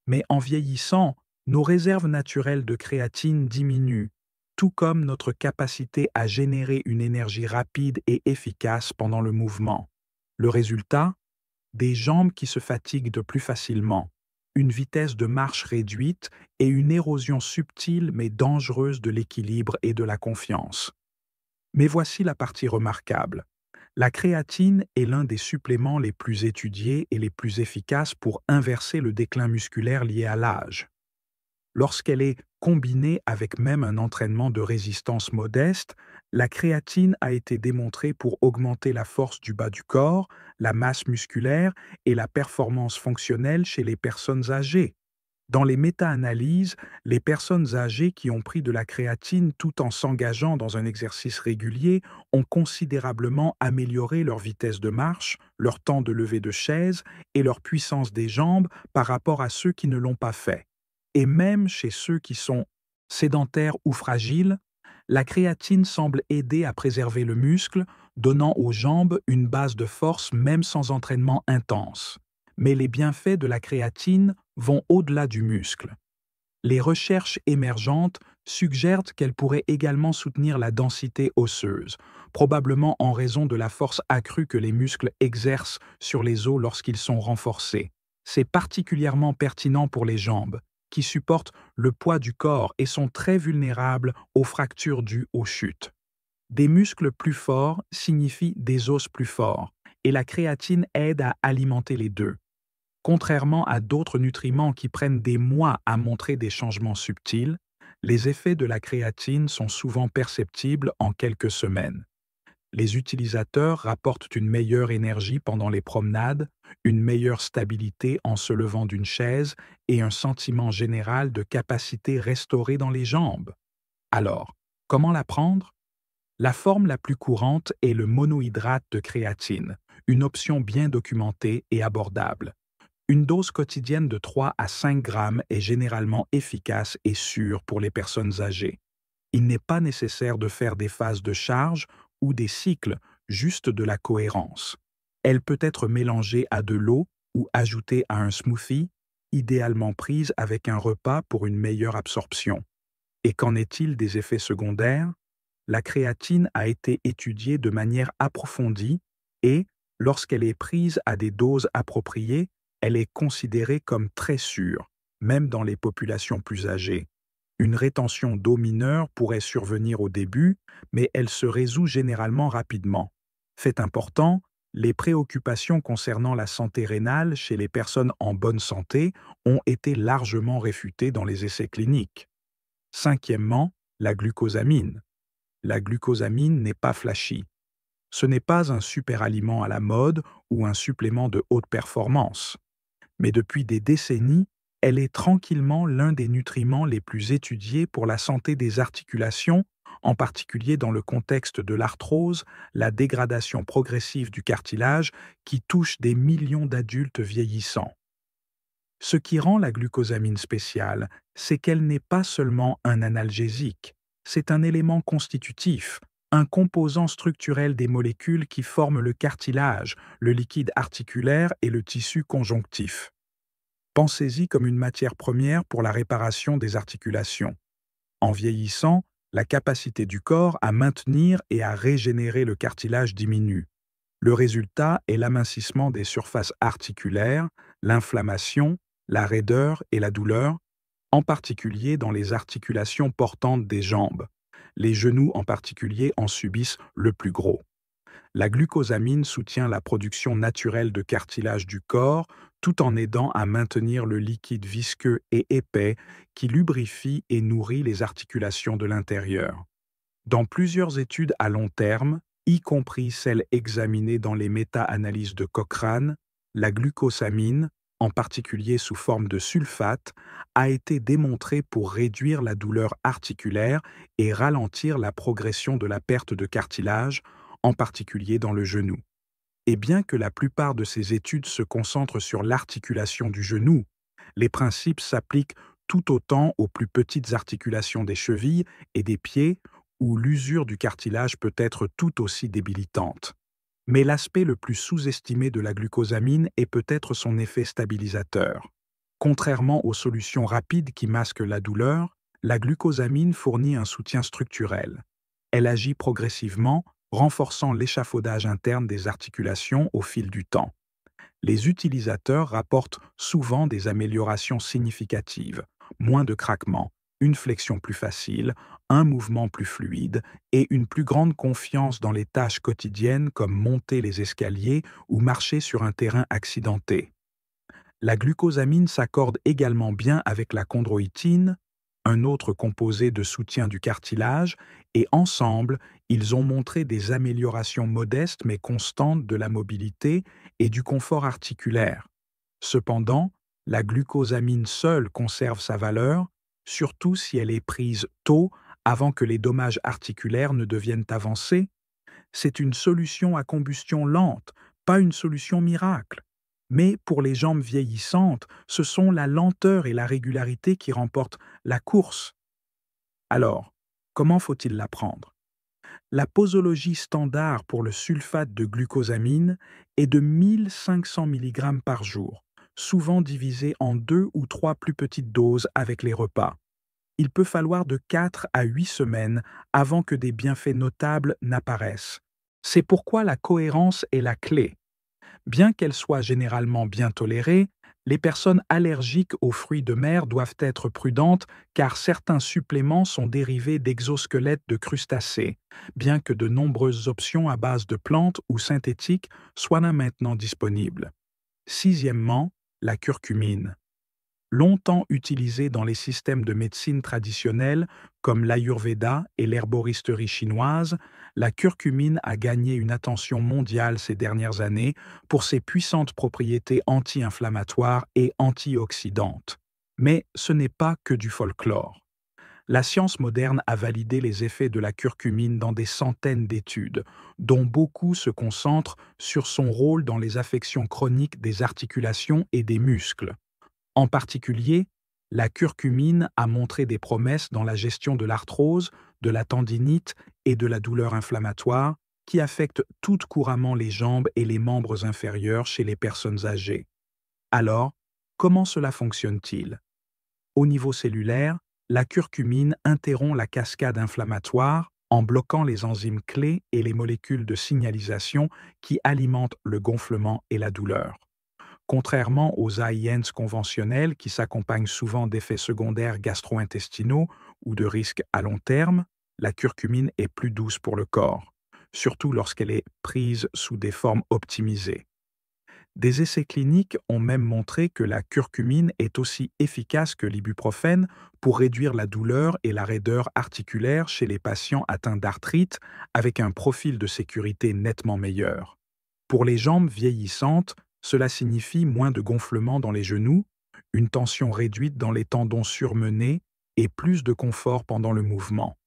Mais en vieillissant, nos réserves naturelles de créatine diminuent, tout comme notre capacité à générer une énergie rapide et efficace pendant le mouvement. Le résultat? Des jambes qui se fatiguent de plus facilement, une vitesse de marche réduite et une érosion subtile mais dangereuse de l'équilibre et de la confiance. Mais voici la partie remarquable. La créatine est l'un des suppléments les plus étudiés et les plus efficaces pour inverser le déclin musculaire lié à l'âge. Lorsqu'elle est combinée avec même un entraînement de résistance modeste, la créatine a été démontrée pour augmenter la force du bas du corps, la masse musculaire et la performance fonctionnelle chez les personnes âgées. Dans les méta-analyses, les personnes âgées qui ont pris de la créatine tout en s'engageant dans un exercice régulier ont considérablement amélioré leur vitesse de marche, leur temps de lever de chaise et leur puissance des jambes par rapport à ceux qui ne l'ont pas fait. Et même chez ceux qui sont sédentaires ou fragiles, la créatine semble aider à préserver le muscle, donnant aux jambes une base de force même sans entraînement intense. Mais les bienfaits de la créatine vont au-delà du muscle. Les recherches émergentes suggèrent qu'elle pourrait également soutenir la densité osseuse, probablement en raison de la force accrue que les muscles exercent sur les os lorsqu'ils sont renforcés. C'est particulièrement pertinent pour les jambes, qui supportent le poids du corps et sont très vulnérables aux fractures dues aux chutes. Des muscles plus forts signifient des os plus forts, et la créatine aide à alimenter les deux. Contrairement à d'autres nutriments qui prennent des mois à montrer des changements subtils, les effets de la créatine sont souvent perceptibles en quelques semaines. Les utilisateurs rapportent une meilleure énergie pendant les promenades, une meilleure stabilité en se levant d'une chaise et un sentiment général de capacité restaurée dans les jambes. Alors, comment la prendre? La forme la plus courante est le monohydrate de créatine, une option bien documentée et abordable. Une dose quotidienne de 3 à 5 grammes est généralement efficace et sûre pour les personnes âgées. Il n'est pas nécessaire de faire des phases de charge ou des cycles, juste de la cohérence. Elle peut être mélangée à de l'eau ou ajoutée à un smoothie, idéalement prise avec un repas pour une meilleure absorption. Et qu'en est-il des effets secondaires? La créatine a été étudiée de manière approfondie et, lorsqu'elle est prise à des doses appropriées, elle est considérée comme très sûre, même dans les populations plus âgées. Une rétention d'eau mineure pourrait survenir au début, mais elle se résout généralement rapidement. Fait important, les préoccupations concernant la santé rénale chez les personnes en bonne santé ont été largement réfutées dans les essais cliniques. Cinquièmement, la glucosamine. La glucosamine n'est pas flashy. Ce n'est pas un superaliment à la mode ou un supplément de haute performance. Mais depuis des décennies, elle est tranquillement l'un des nutriments les plus étudiés pour la santé des articulations, en particulier dans le contexte de l'arthrose, la dégradation progressive du cartilage qui touche des millions d'adultes vieillissants. Ce qui rend la glucosamine spéciale, c'est qu'elle n'est pas seulement un analgésique, c'est un élément constitutif, un composant structurel des molécules qui forment le cartilage, le liquide articulaire et le tissu conjonctif. Pensez-y comme une matière première pour la réparation des articulations. En vieillissant, la capacité du corps à maintenir et à régénérer le cartilage diminue. Le résultat est l'amincissement des surfaces articulaires, l'inflammation, la raideur et la douleur, en particulier dans les articulations portantes des jambes. Les genoux en particulier en subissent le plus gros. La glucosamine soutient la production naturelle de cartilage du corps tout en aidant à maintenir le liquide visqueux et épais qui lubrifie et nourrit les articulations de l'intérieur. Dans plusieurs études à long terme, y compris celles examinées dans les méta-analyses de Cochrane, la glucosamine, en particulier sous forme de sulfate, a été démontrée pour réduire la douleur articulaire et ralentir la progression de la perte de cartilage, en particulier dans le genou. Et bien que la plupart de ces études se concentrent sur l'articulation du genou, les principes s'appliquent tout autant aux plus petites articulations des chevilles et des pieds, où l'usure du cartilage peut être tout aussi débilitante. Mais l'aspect le plus sous-estimé de la glucosamine est peut-être son effet stabilisateur. Contrairement aux solutions rapides qui masquent la douleur, la glucosamine fournit un soutien structurel. Elle agit progressivement, renforçant l'échafaudage interne des articulations au fil du temps. Les utilisateurs rapportent souvent des améliorations significatives, moins de craquements, une flexion plus facile, un mouvement plus fluide et une plus grande confiance dans les tâches quotidiennes comme monter les escaliers ou marcher sur un terrain accidenté. La glucosamine s'accorde également bien avec la chondroïtine, un autre composé de soutien du cartilage, et ensemble, ils ont montré des améliorations modestes mais constantes de la mobilité et du confort articulaire. Cependant, la glucosamine seule conserve sa valeur, surtout si elle est prise tôt avant que les dommages articulaires ne deviennent avancés. C'est une solution à combustion lente, pas une solution miracle. Mais pour les jambes vieillissantes, ce sont la lenteur et la régularité qui remportent la course. Alors, comment faut-il la prendre? La posologie standard pour le sulfate de glucosamine est de 1500 mg par jour, souvent divisé en 2 ou 3 plus petites doses avec les repas. Il peut falloir de 4 à 8 semaines avant que des bienfaits notables n'apparaissent. C'est pourquoi la cohérence est la clé. Bien qu'elle soit généralement bien tolérée, les personnes allergiques aux fruits de mer doivent être prudentes car certains suppléments sont dérivés d'exosquelettes de crustacés, bien que de nombreuses options à base de plantes ou synthétiques soient là maintenant disponibles. Sixièmement, la curcumine. Longtemps utilisée dans les systèmes de médecine traditionnels comme l'Ayurveda et l'herboristerie chinoise, la curcumine a gagné une attention mondiale ces dernières années pour ses puissantes propriétés anti-inflammatoires et antioxydantes. Mais ce n'est pas que du folklore. La science moderne a validé les effets de la curcumine dans des centaines d'études, dont beaucoup se concentrent sur son rôle dans les affections chroniques des articulations et des muscles. En particulier, la curcumine a montré des promesses dans la gestion de l'arthrose, de la tendinite et de la douleur inflammatoire qui affectent toutes couramment les jambes et les membres inférieurs chez les personnes âgées. Alors, comment cela fonctionne-t-il? Au niveau cellulaire, la curcumine interrompt la cascade inflammatoire en bloquant les enzymes clés et les molécules de signalisation qui alimentent le gonflement et la douleur. Contrairement aux AINs conventionnels qui s'accompagnent souvent d'effets secondaires gastro-intestinaux ou de risques à long terme, la curcumine est plus douce pour le corps, surtout lorsqu'elle est prise sous des formes optimisées. Des essais cliniques ont même montré que la curcumine est aussi efficace que l'ibuprofène pour réduire la douleur et la raideur articulaire chez les patients atteints d'arthrite avec un profil de sécurité nettement meilleur. Pour les jambes vieillissantes, cela signifie moins de gonflement dans les genoux, une tension réduite dans les tendons surmenés et plus de confort pendant le mouvement.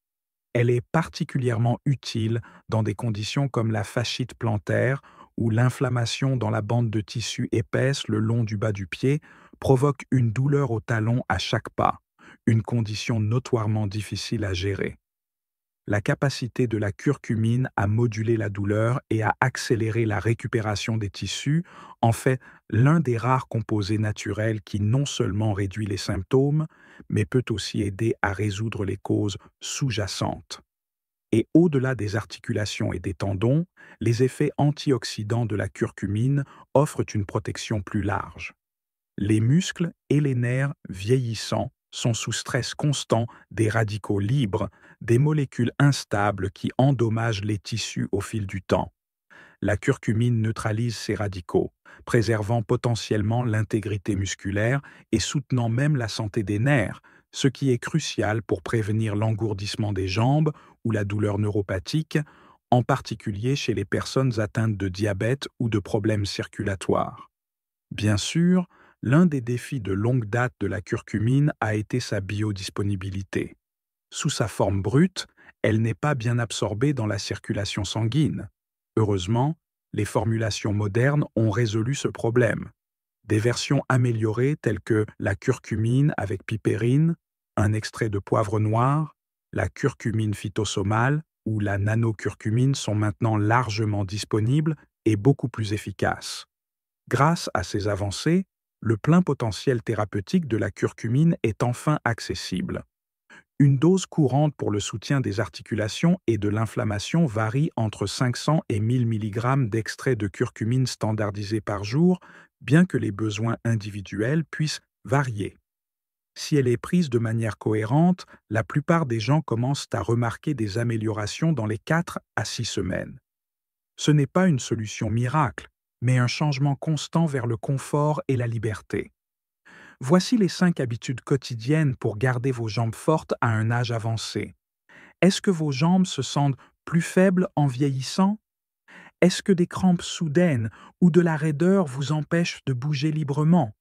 Elle est particulièrement utile dans des conditions comme la fasciite plantaire où l'inflammation dans la bande de tissu épaisse le long du bas du pied provoque une douleur au talon à chaque pas, une condition notoirement difficile à gérer. La capacité de la curcumine à moduler la douleur et à accélérer la récupération des tissus en fait l'un des rares composés naturels qui non seulement réduit les symptômes, mais peut aussi aider à résoudre les causes sous-jacentes. Et au-delà des articulations et des tendons, les effets antioxydants de la curcumine offrent une protection plus large. Les muscles et les nerfs vieillissants sont sous stress constant des radicaux libres, des molécules instables qui endommagent les tissus au fil du temps. La curcumine neutralise ces radicaux, préservant potentiellement l'intégrité musculaire et soutenant même la santé des nerfs, ce qui est crucial pour prévenir l'engourdissement des jambes ou la douleur neuropathique, en particulier chez les personnes atteintes de diabète ou de problèmes circulatoires. Bien sûr, l'un des défis de longue date de la curcumine a été sa biodisponibilité. Sous sa forme brute, elle n'est pas bien absorbée dans la circulation sanguine. Heureusement, les formulations modernes ont résolu ce problème. Des versions améliorées telles que la curcumine avec pipérine, un extrait de poivre noir, la curcumine phytosomale ou la nanocurcumine sont maintenant largement disponibles et beaucoup plus efficaces. Grâce à ces avancées, le plein potentiel thérapeutique de la curcumine est enfin accessible. Une dose courante pour le soutien des articulations et de l'inflammation varie entre 500 et 1000 mg d'extrait de curcumine standardisé par jour, bien que les besoins individuels puissent varier. Si elle est prise de manière cohérente, la plupart des gens commencent à remarquer des améliorations dans les 4 à 6 semaines. Ce n'est pas une solution miracle, mais un changement constant vers le confort et la liberté. Voici les 5 habitudes quotidiennes pour garder vos jambes fortes à un âge avancé. Est-ce que vos jambes se sentent plus faibles en vieillissant? Est-ce que des crampes soudaines ou de la raideur vous empêchent de bouger librement?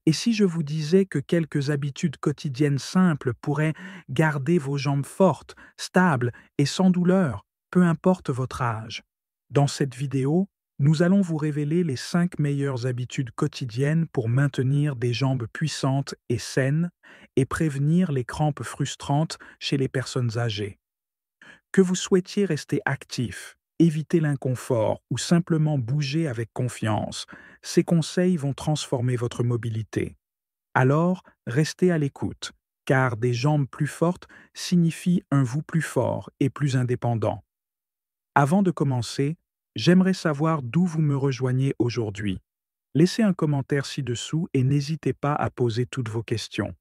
Et si je vous disais que quelques habitudes quotidiennes simples pourraient garder vos jambes fortes, stables et sans douleur, peu importe votre âge? Dans cette vidéo, nous allons vous révéler les 5 meilleures habitudes quotidiennes pour maintenir des jambes puissantes et saines et prévenir les crampes frustrantes chez les personnes âgées. Que vous souhaitiez rester actif, éviter l'inconfort ou simplement bouger avec confiance, ces conseils vont transformer votre mobilité. Alors, restez à l'écoute, car des jambes plus fortes signifient un vous plus fort et plus indépendant. Avant de commencer, j'aimerais savoir d'où vous me rejoignez aujourd'hui. Laissez un commentaire ci-dessous et n'hésitez pas à poser toutes vos questions.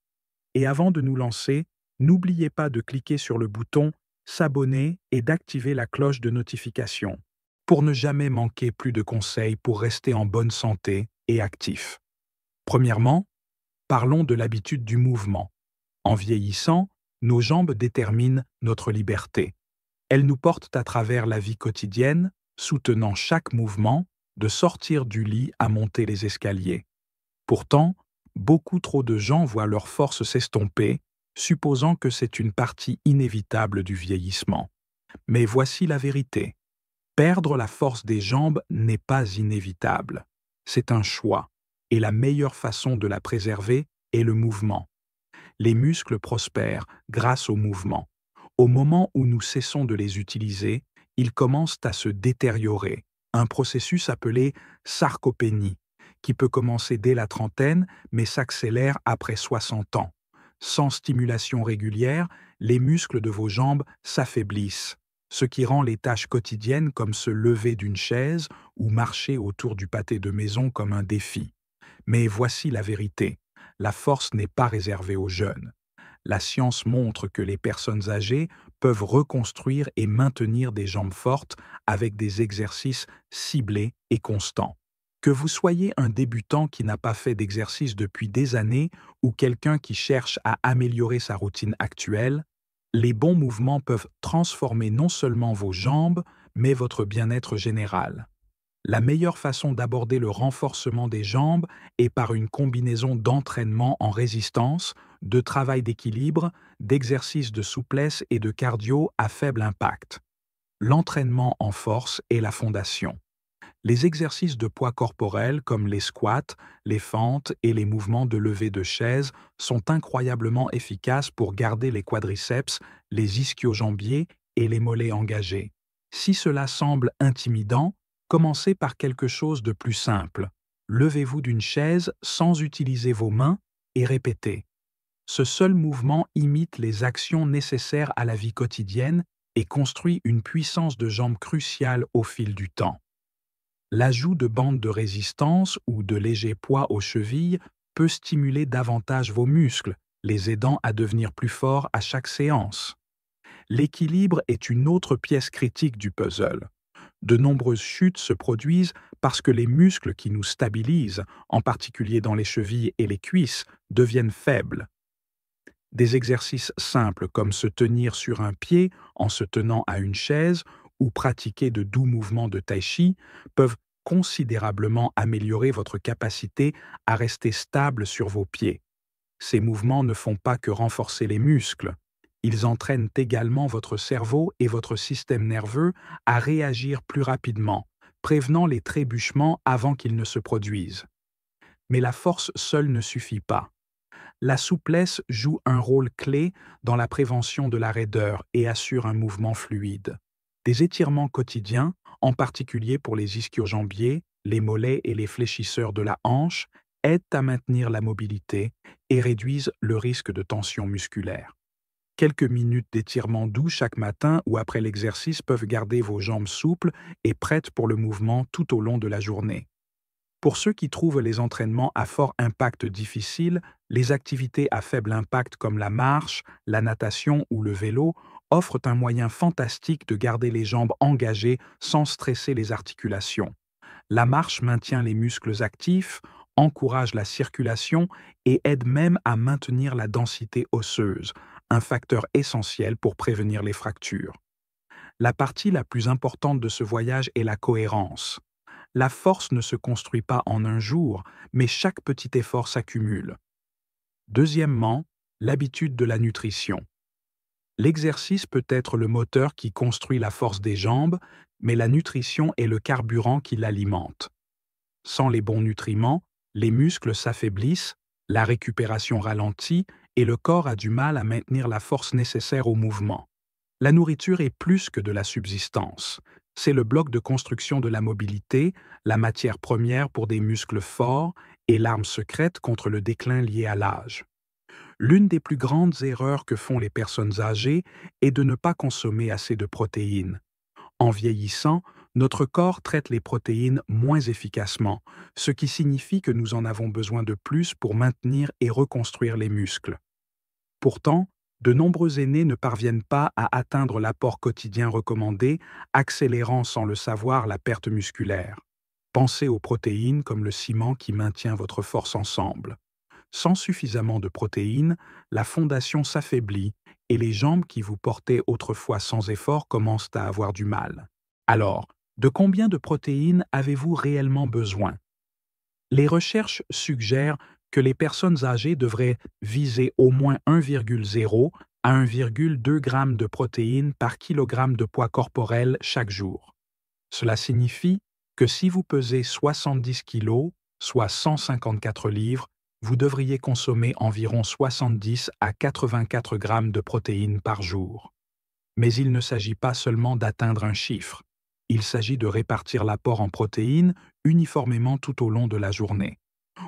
Et avant de nous lancer, n'oubliez pas de cliquer sur le bouton s'abonner et d'activer la cloche de notification pour ne jamais manquer plus de conseils pour rester en bonne santé et actif. Premièrement, parlons de l'habitude du mouvement. En vieillissant, nos jambes déterminent notre liberté. Elles nous portent à travers la vie quotidienne, soutenant chaque mouvement, de sortir du lit à monter les escaliers. Pourtant, beaucoup trop de gens voient leur force s'estomper, supposant que c'est une partie inévitable du vieillissement. Mais voici la vérité. Perdre la force des jambes n'est pas inévitable. C'est un choix, et la meilleure façon de la préserver est le mouvement. Les muscles prospèrent grâce au mouvement. Au moment où nous cessons de les utiliser, ils commencent à se détériorer, un processus appelé sarcopénie, qui peut commencer dès la trentaine mais s'accélère après 60 ans. Sans stimulation régulière, les muscles de vos jambes s'affaiblissent, ce qui rend les tâches quotidiennes comme se lever d'une chaise ou marcher autour du pâté de maison comme un défi. Mais voici la vérité, la force n'est pas réservée aux jeunes. La science montre que les personnes âgées peuvent reconstruire et maintenir des jambes fortes avec des exercices ciblés et constants. Que vous soyez un débutant qui n'a pas fait d'exercice depuis des années ou quelqu'un qui cherche à améliorer sa routine actuelle, les bons mouvements peuvent transformer non seulement vos jambes, mais votre bien-être général. La meilleure façon d'aborder le renforcement des jambes est par une combinaison d'entraînement en résistance, de travail d'équilibre, d'exercices de souplesse et de cardio à faible impact. L'entraînement en force est la fondation. Les exercices de poids corporel comme les squats, les fentes et les mouvements de levée de chaise sont incroyablement efficaces pour garder les quadriceps, les ischio-jambiers et les mollets engagés. Si cela semble intimidant, commencez par quelque chose de plus simple. Levez-vous d'une chaise sans utiliser vos mains et répétez. Ce seul mouvement imite les actions nécessaires à la vie quotidienne et construit une puissance de jambes cruciale au fil du temps. L'ajout de bandes de résistance ou de légers poids aux chevilles peut stimuler davantage vos muscles, les aidant à devenir plus forts à chaque séance. L'équilibre est une autre pièce critique du puzzle. De nombreuses chutes se produisent parce que les muscles qui nous stabilisent, en particulier dans les chevilles et les cuisses, deviennent faibles. Des exercices simples comme se tenir sur un pied en se tenant à une chaise ou pratiquer de doux mouvements de tai chi peuvent considérablement améliorer votre capacité à rester stable sur vos pieds. Ces mouvements ne font pas que renforcer les muscles. Ils entraînent également votre cerveau et votre système nerveux à réagir plus rapidement, prévenant les trébuchements avant qu'ils ne se produisent. Mais la force seule ne suffit pas. La souplesse joue un rôle clé dans la prévention de la raideur et assure un mouvement fluide. Des étirements quotidiens, en particulier pour les ischio-jambiers, les mollets et les fléchisseurs de la hanche, aident à maintenir la mobilité et réduisent le risque de tension musculaire. Quelques minutes d'étirement doux chaque matin ou après l'exercice peuvent garder vos jambes souples et prêtes pour le mouvement tout au long de la journée. Pour ceux qui trouvent les entraînements à fort impact difficiles, les activités à faible impact comme la marche, la natation ou le vélo offrent un moyen fantastique de garder les jambes engagées sans stresser les articulations. La marche maintient les muscles actifs, encourage la circulation et aide même à maintenir la densité osseuse, un facteur essentiel pour prévenir les fractures. La partie la plus importante de ce voyage est la cohérence. La force ne se construit pas en un jour, mais chaque petit effort s'accumule. Deuxièmement, l'habitude de la nutrition. L'exercice peut être le moteur qui construit la force des jambes, mais la nutrition est le carburant qui l'alimente. Sans les bons nutriments, les muscles s'affaiblissent, la récupération ralentit et le corps a du mal à maintenir la force nécessaire au mouvement. La nourriture est plus que de la subsistance. C'est le bloc de construction de la mobilité, la matière première pour des muscles forts et l'arme secrète contre le déclin lié à l'âge. L'une des plus grandes erreurs que font les personnes âgées est de ne pas consommer assez de protéines. En vieillissant, notre corps traite les protéines moins efficacement, ce qui signifie que nous en avons besoin de plus pour maintenir et reconstruire les muscles. Pourtant, de nombreux aînés ne parviennent pas à atteindre l'apport quotidien recommandé, accélérant sans le savoir la perte musculaire. Pensez aux protéines comme le ciment qui maintient votre force ensemble. Sans suffisamment de protéines, la fondation s'affaiblit et les jambes qui vous portaient autrefois sans effort commencent à avoir du mal. Alors, de combien de protéines avez-vous réellement besoin? Les recherches suggèrent que les personnes âgées devraient viser au moins 1,0 à 1,2 g de protéines par kilogramme de poids corporel chaque jour. Cela signifie que si vous pesez 70 kg, soit 154 livres, vous devriez consommer environ 70 à 84 grammes de protéines par jour. Mais il ne s'agit pas seulement d'atteindre un chiffre. Il s'agit de répartir l'apport en protéines uniformément tout au long de la journée.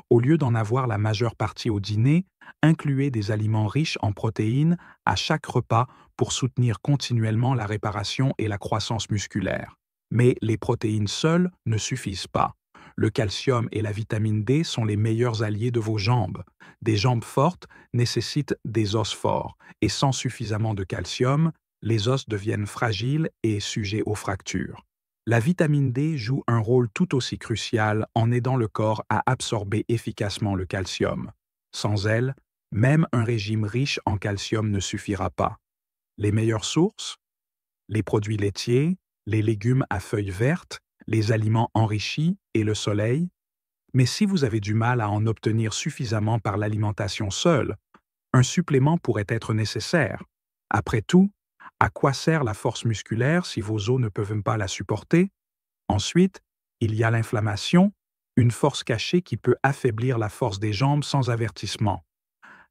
Au lieu d'en avoir la majeure partie au dîner, incluez des aliments riches en protéines à chaque repas pour soutenir continuellement la réparation et la croissance musculaire. Mais les protéines seules ne suffisent pas. Le calcium et la vitamine D sont les meilleurs alliés de vos jambes. Des jambes fortes nécessitent des os forts, et sans suffisamment de calcium, les os deviennent fragiles et sujets aux fractures. La vitamine D joue un rôle tout aussi crucial en aidant le corps à absorber efficacement le calcium. Sans elle, même un régime riche en calcium ne suffira pas. Les meilleures sources? Les produits laitiers, les légumes à feuilles vertes, les aliments enrichis et le soleil. Mais si vous avez du mal à en obtenir suffisamment par l'alimentation seule, un supplément pourrait être nécessaire. Après tout, à quoi sert la force musculaire si vos os ne peuvent pas la supporter? Ensuite, il y a l'inflammation, une force cachée qui peut affaiblir la force des jambes sans avertissement.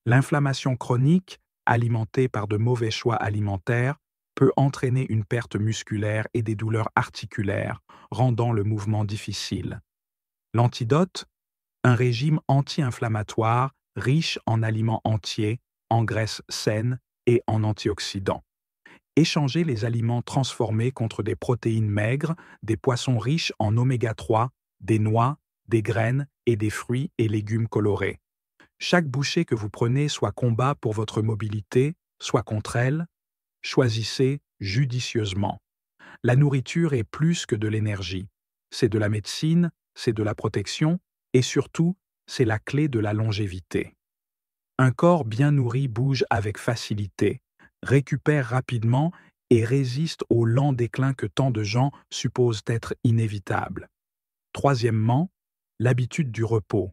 L'inflammation chronique, alimentée par de mauvais choix alimentaires, peut entraîner une perte musculaire et des douleurs articulaires, rendant le mouvement difficile. L'antidote? Un régime anti-inflammatoire riche en aliments entiers, en graisses saines et en antioxydants. Échangez les aliments transformés contre des protéines maigres, des poissons riches en oméga 3, des noix, des graines et des fruits et légumes colorés. Chaque bouchée que vous prenez soit combat pour votre mobilité, soit contre elle. Choisissez judicieusement. La nourriture est plus que de l'énergie. C'est de la médecine, c'est de la protection et surtout, c'est la clé de la longévité. Un corps bien nourri bouge avec facilité, récupère rapidement et résiste au lent déclin que tant de gens supposent être inévitable. Troisièmement, l'habitude du repos.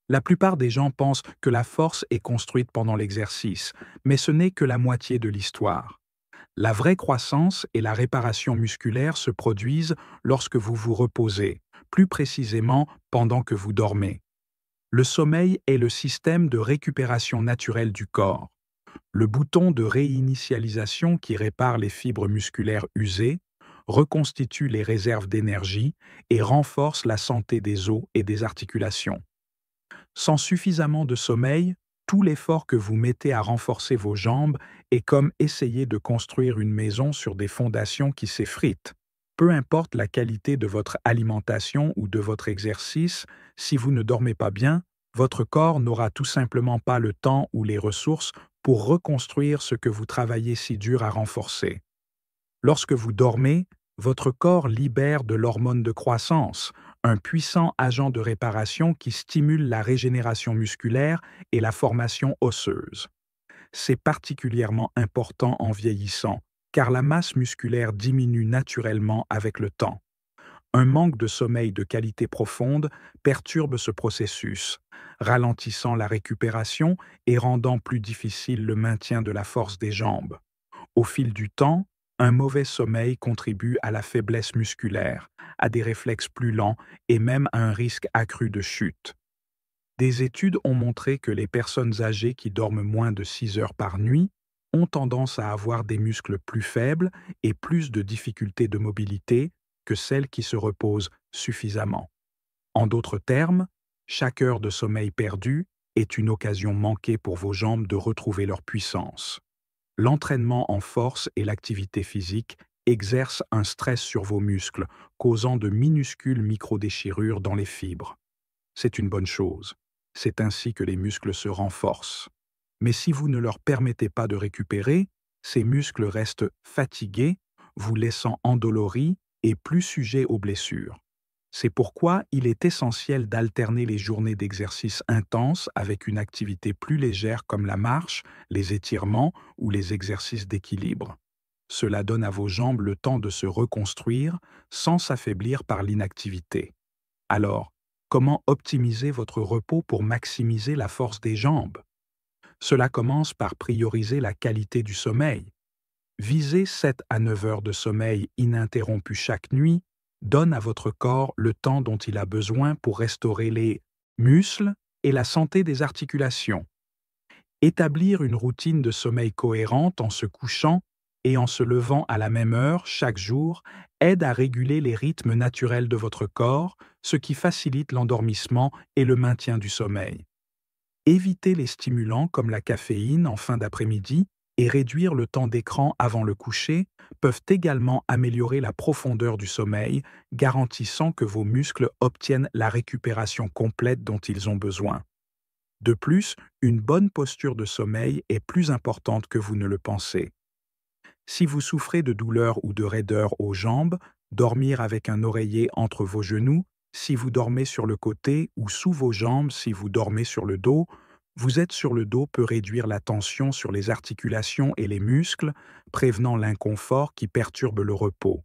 La plupart des gens pensent que la force est construite pendant l'exercice, mais ce n'est que la moitié de l'histoire. La vraie croissance et la réparation musculaire se produisent lorsque vous vous reposez, plus précisément pendant que vous dormez. Le sommeil est le système de récupération naturelle du corps. Le bouton de réinitialisation qui répare les fibres musculaires usées, reconstitue les réserves d'énergie et renforce la santé des os et des articulations. Sans suffisamment de sommeil, tout l'effort que vous mettez à renforcer vos jambes est comme essayer de construire une maison sur des fondations qui s'effritent. Peu importe la qualité de votre alimentation ou de votre exercice, si vous ne dormez pas bien, votre corps n'aura tout simplement pas le temps ou les ressources pour reconstruire ce que vous travaillez si dur à renforcer. Lorsque vous dormez, votre corps libère de l'hormone de croissance, un puissant agent de réparation qui stimule la régénération musculaire et la formation osseuse. C'est particulièrement important en vieillissant, car la masse musculaire diminue naturellement avec le temps. Un manque de sommeil de qualité profonde perturbe ce processus, ralentissant la récupération et rendant plus difficile le maintien de la force des jambes. Au fil du temps, un mauvais sommeil contribue à la faiblesse musculaire, à des réflexes plus lents et même à un risque accru de chute. Des études ont montré que les personnes âgées qui dorment moins de 6 heures par nuit ont tendance à avoir des muscles plus faibles et plus de difficultés de mobilité que celles qui se reposent suffisamment. En d'autres termes, chaque heure de sommeil perdue est une occasion manquée pour vos jambes de retrouver leur puissance. L'entraînement en force et l'activité physique exercent un stress sur vos muscles, causant de minuscules microdéchirures dans les fibres. C'est une bonne chose. C'est ainsi que les muscles se renforcent. Mais si vous ne leur permettez pas de récupérer, ces muscles restent fatigués, vous laissant endoloris et plus sujets aux blessures. C'est pourquoi il est essentiel d'alterner les journées d'exercice intenses avec une activité plus légère comme la marche, les étirements ou les exercices d'équilibre. Cela donne à vos jambes le temps de se reconstruire sans s'affaiblir par l'inactivité. Alors, comment optimiser votre repos pour maximiser la force des jambes? Cela commence par prioriser la qualité du sommeil. Viser 7 à 9 heures de sommeil ininterrompu chaque nuit donne à votre corps le temps dont il a besoin pour restaurer les muscles et la santé des articulations. Établir une routine de sommeil cohérente en se couchant et en se levant à la même heure chaque jour aide à réguler les rythmes naturels de votre corps, ce qui facilite l'endormissement et le maintien du sommeil. Éviter les stimulants comme la caféine en fin d'après-midi et réduire le temps d'écran avant le coucher peuvent également améliorer la profondeur du sommeil, garantissant que vos muscles obtiennent la récupération complète dont ils ont besoin. De plus, une bonne posture de sommeil est plus importante que vous ne le pensez. Si vous souffrez de douleurs ou de raideur aux jambes, dormir avec un oreiller entre vos genoux, si vous dormez sur le côté ou sous vos jambes si vous dormez sur le dos, vous êtes sur le dos peut réduire la tension sur les articulations et les muscles, prévenant l'inconfort qui perturbe le repos.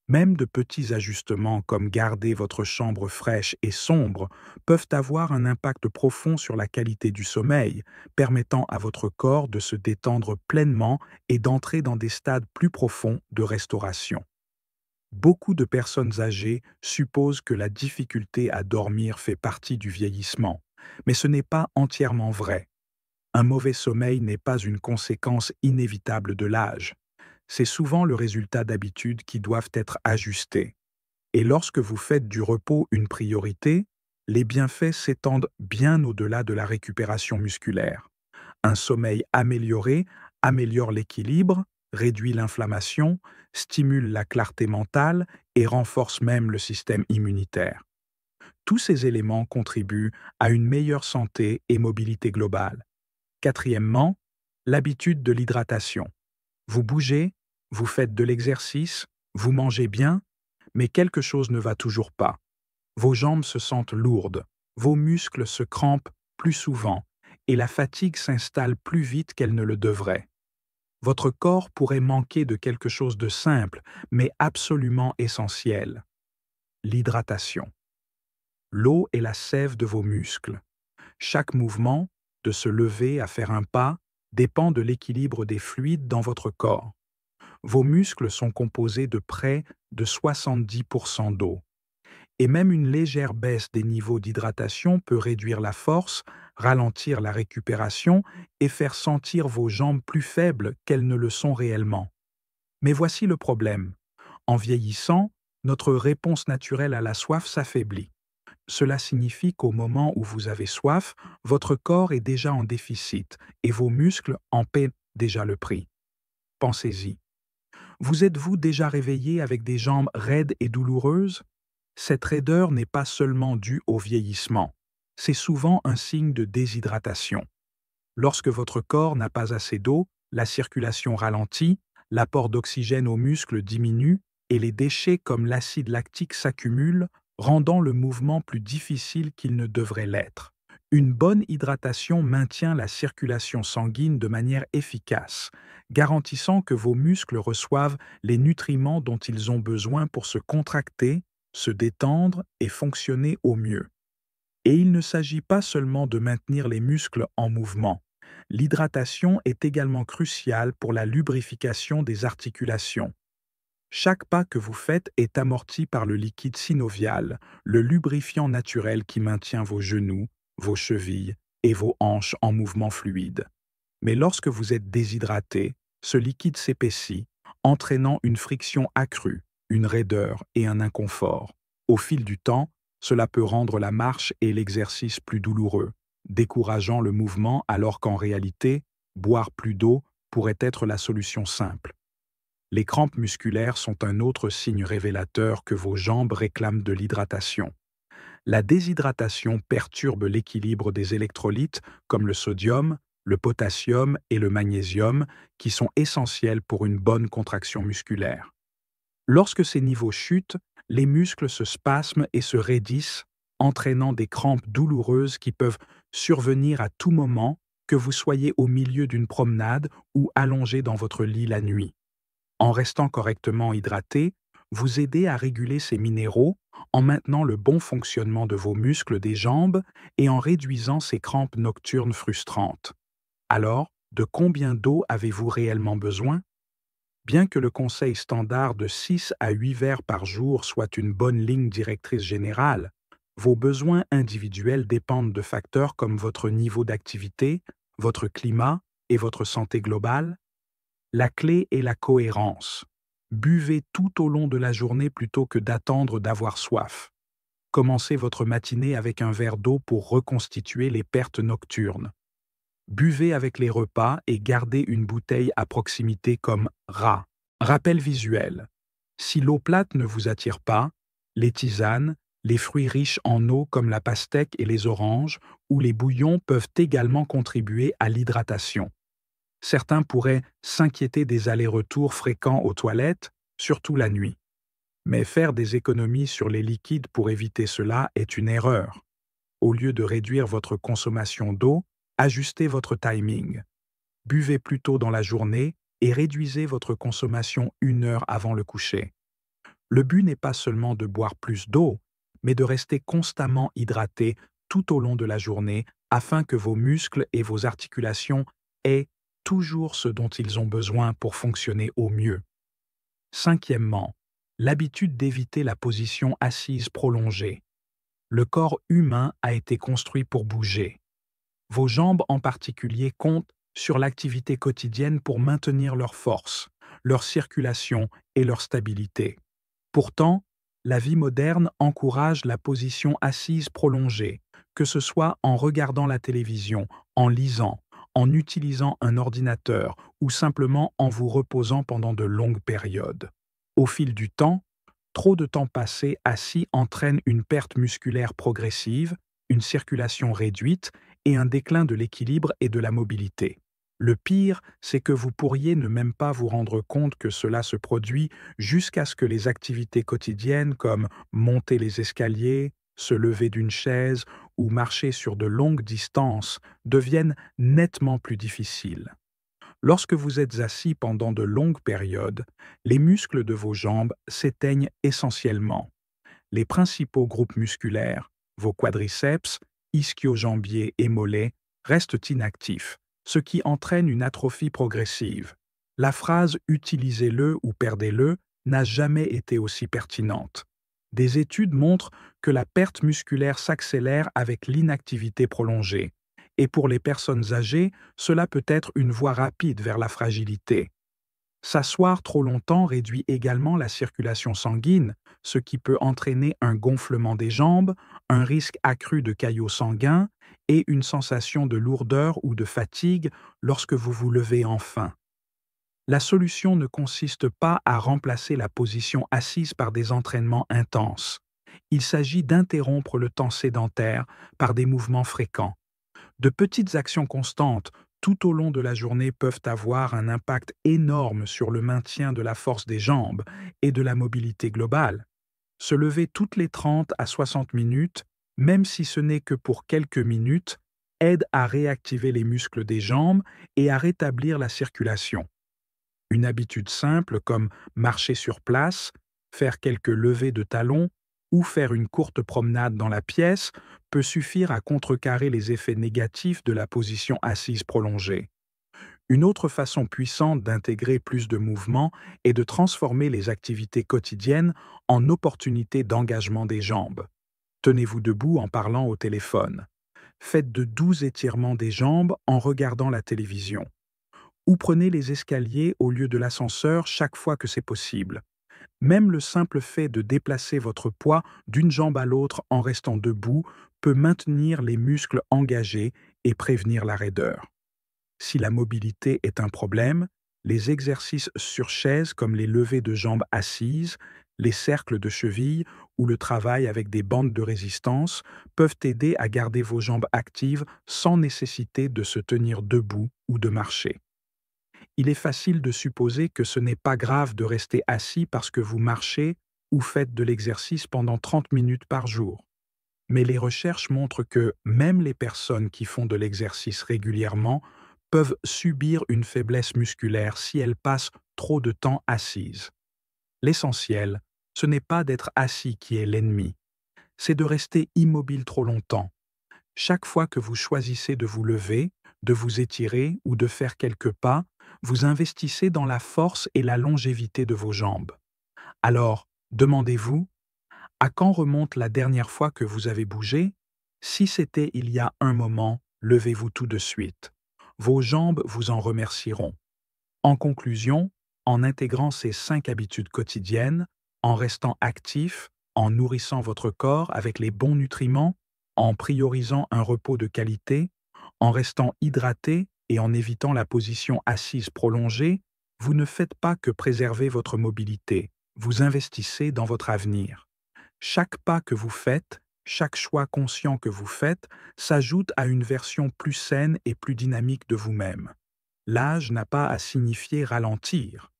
Même de petits ajustements comme garder votre chambre fraîche et sombre peuvent avoir un impact profond sur la qualité du sommeil, permettant à votre corps de se détendre pleinement et d'entrer dans des stades plus profonds de restauration. Beaucoup de personnes âgées supposent que la difficulté à dormir fait partie du vieillissement, mais ce n'est pas entièrement vrai. Un mauvais sommeil n'est pas une conséquence inévitable de l'âge. C'est souvent le résultat d'habitudes qui doivent être ajustées. Et lorsque vous faites du repos une priorité, les bienfaits s'étendent bien au-delà de la récupération musculaire. Un sommeil amélioré améliore l'équilibre, réduit l'inflammation, stimule la clarté mentale et renforce même le système immunitaire. Tous ces éléments contribuent à une meilleure santé et mobilité globale. Quatrièmement, l'habitude de l'hydratation. Vous bougez, vous faites de l'exercice, vous mangez bien, mais quelque chose ne va toujours pas. Vos jambes se sentent lourdes, vos muscles se crampent plus souvent, et la fatigue s'installe plus vite qu'elle ne le devrait. Votre corps pourrait manquer de quelque chose de simple, mais absolument essentiel. L'hydratation. L'eau est la sève de vos muscles. Chaque mouvement, de se lever à faire un pas, dépend de l'équilibre des fluides dans votre corps. Vos muscles sont composés de près de 70% d'eau. Et même une légère baisse des niveaux d'hydratation peut réduire la force, ralentir la récupération et faire sentir vos jambes plus faibles qu'elles ne le sont réellement. Mais voici le problème. En vieillissant, notre réponse naturelle à la soif s'affaiblit. Cela signifie qu'au moment où vous avez soif, votre corps est déjà en déficit et vos muscles en paient déjà le prix. Pensez-y. Vous êtes-vous déjà réveillé avec des jambes raides et douloureuses? Cette raideur n'est pas seulement due au vieillissement, c'est souvent un signe de déshydratation. Lorsque votre corps n'a pas assez d'eau, la circulation ralentit, l'apport d'oxygène aux muscles diminue et les déchets comme l'acide lactique s'accumulent, rendant le mouvement plus difficile qu'il ne devrait l'être. Une bonne hydratation maintient la circulation sanguine de manière efficace, garantissant que vos muscles reçoivent les nutriments dont ils ont besoin pour se contracter, se détendre et fonctionner au mieux. Et il ne s'agit pas seulement de maintenir les muscles en mouvement. L'hydratation est également cruciale pour la lubrification des articulations. Chaque pas que vous faites est amorti par le liquide synovial, le lubrifiant naturel qui maintient vos genoux, vos chevilles et vos hanches en mouvement fluide. Mais lorsque vous êtes déshydraté, ce liquide s'épaissit, entraînant une friction accrue, une raideur et un inconfort. Au fil du temps, cela peut rendre la marche et l'exercice plus douloureux, décourageant le mouvement alors qu'en réalité, boire plus d'eau pourrait être la solution simple. Les crampes musculaires sont un autre signe révélateur que vos jambes réclament de l'hydratation. La déshydratation perturbe l'équilibre des électrolytes comme le sodium, le potassium et le magnésium qui sont essentiels pour une bonne contraction musculaire. Lorsque ces niveaux chutent, les muscles se spasment et se raidissent, entraînant des crampes douloureuses qui peuvent survenir à tout moment, que vous soyez au milieu d'une promenade ou allongé dans votre lit la nuit. En restant correctement hydraté, vous aidez à réguler ces minéraux en maintenant le bon fonctionnement de vos muscles des jambes et en réduisant ces crampes nocturnes frustrantes. Alors, de combien d'eau avez-vous réellement besoin? Bien que le conseil standard de 6 à 8 verres par jour soit une bonne ligne directrice générale, vos besoins individuels dépendent de facteurs comme votre niveau d'activité, votre climat et votre santé globale. La clé est la cohérence. Buvez tout au long de la journée plutôt que d'attendre d'avoir soif. Commencez votre matinée avec un verre d'eau pour reconstituer les pertes nocturnes. Buvez avec les repas et gardez une bouteille à proximité comme rat. Rappel visuel. Si l'eau plate ne vous attire pas, les tisanes, les fruits riches en eau comme la pastèque et les oranges ou les bouillons peuvent également contribuer à l'hydratation. Certains pourraient s'inquiéter des allers-retours fréquents aux toilettes, surtout la nuit. Mais faire des économies sur les liquides pour éviter cela est une erreur. Au lieu de réduire votre consommation d'eau, ajustez votre timing. Buvez plus tôt dans la journée et réduisez votre consommation 1 heure avant le coucher. Le but n'est pas seulement de boire plus d'eau, mais de rester constamment hydraté tout au long de la journée afin que vos muscles et vos articulations aient toujours ce dont ils ont besoin pour fonctionner au mieux. Cinquièmement, l'habitude d'éviter la position assise prolongée. Le corps humain a été construit pour bouger. Vos jambes en particulier comptent sur l'activité quotidienne pour maintenir leur force, leur circulation et leur stabilité. Pourtant, la vie moderne encourage la position assise prolongée, que ce soit en regardant la télévision, en lisant, en utilisant un ordinateur ou simplement en vous reposant pendant de longues périodes. Au fil du temps, trop de temps passé assis entraîne une perte musculaire progressive, une circulation réduite et un déclin de l'équilibre et de la mobilité. Le pire, c'est que vous pourriez ne même pas vous rendre compte que cela se produit jusqu'à ce que les activités quotidiennes comme monter les escaliers, se lever d'une chaise ou marcher sur de longues distances deviennent nettement plus difficiles. Lorsque vous êtes assis pendant de longues périodes, les muscles de vos jambes s'éteignent essentiellement. Les principaux groupes musculaires, vos quadriceps, ischio-jambiers et mollets, restent inactifs, ce qui entraîne une atrophie progressive. La phrase « utilisez-le ou perdez-le » n'a jamais été aussi pertinente. Des études montrent que la perte musculaire s'accélère avec l'inactivité prolongée, et pour les personnes âgées, cela peut être une voie rapide vers la fragilité. S'asseoir trop longtemps réduit également la circulation sanguine, ce qui peut entraîner un gonflement des jambes, un risque accru de caillots sanguins et une sensation de lourdeur ou de fatigue lorsque vous vous levez enfin. La solution ne consiste pas à remplacer la position assise par des entraînements intenses. Il s'agit d'interrompre le temps sédentaire par des mouvements fréquents. De petites actions constantes tout au long de la journée peuvent avoir un impact énorme sur le maintien de la force des jambes et de la mobilité globale. Se lever toutes les 30 à 60 minutes, même si ce n'est que pour quelques minutes, aide à réactiver les muscles des jambes et à rétablir la circulation. Une habitude simple comme marcher sur place, faire quelques levées de talons ou faire une courte promenade dans la pièce peut suffire à contrecarrer les effets négatifs de la position assise prolongée. Une autre façon puissante d'intégrer plus de mouvement est de transformer les activités quotidiennes en opportunités d'engagement des jambes. Tenez-vous debout en parlant au téléphone. Faites de doux étirements des jambes en regardant la télévision. Ou prenez les escaliers au lieu de l'ascenseur chaque fois que c'est possible. Même le simple fait de déplacer votre poids d'une jambe à l'autre en restant debout peut maintenir les muscles engagés et prévenir la raideur. Si la mobilité est un problème, les exercices sur chaise comme les levées de jambes assises, les cercles de cheville ou le travail avec des bandes de résistance peuvent aider à garder vos jambes actives sans nécessiter de se tenir debout ou de marcher. Il est facile de supposer que ce n'est pas grave de rester assis parce que vous marchez ou faites de l'exercice pendant 30 minutes par jour. Mais les recherches montrent que même les personnes qui font de l'exercice régulièrement peuvent subir une faiblesse musculaire si elles passent trop de temps assises. L'essentiel, ce n'est pas d'être assis qui est l'ennemi, c'est de rester immobile trop longtemps. Chaque fois que vous choisissez de vous lever, de vous étirer ou de faire quelques pas, vous investissez dans la force et la longévité de vos jambes. Alors, demandez-vous, à quand remonte la dernière fois que vous avez bougé? Si c'était il y a un moment, levez-vous tout de suite. Vos jambes vous en remercieront. En conclusion, en intégrant ces 5 habitudes quotidiennes, en restant actif, en nourrissant votre corps avec les bons nutriments, en priorisant un repos de qualité, en restant hydraté et en évitant la position assise prolongée, vous ne faites pas que préserver votre mobilité, vous investissez dans votre avenir. Chaque pas que vous faites, chaque choix conscient que vous faites, s'ajoute à une version plus saine et plus dynamique de vous-même. L'âge n'a pas à signifier ralentir.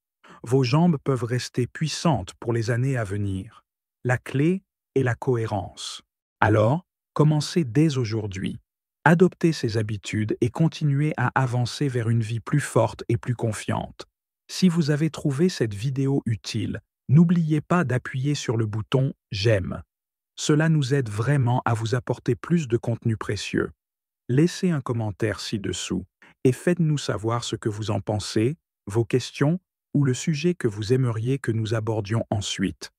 Vos jambes peuvent rester puissantes pour les années à venir. La clé est la cohérence. Alors, commencez dès aujourd'hui. Adoptez ces habitudes et continuez à avancer vers une vie plus forte et plus confiante. Si vous avez trouvé cette vidéo utile, n'oubliez pas d'appuyer sur le bouton « J'aime ». Cela nous aide vraiment à vous apporter plus de contenu précieux. Laissez un commentaire ci-dessous et faites-nous savoir ce que vous en pensez, vos questions ou le sujet que vous aimeriez que nous abordions ensuite.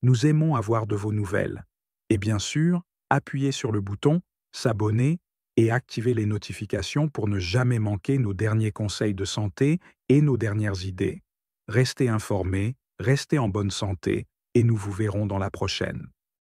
Nous aimons avoir de vos nouvelles. Et bien sûr, appuyez sur le bouton « S'abonner » et activez les notifications pour ne jamais manquer nos derniers conseils de santé et nos dernières idées. Restez informés, restez en bonne santé et nous vous verrons dans la prochaine.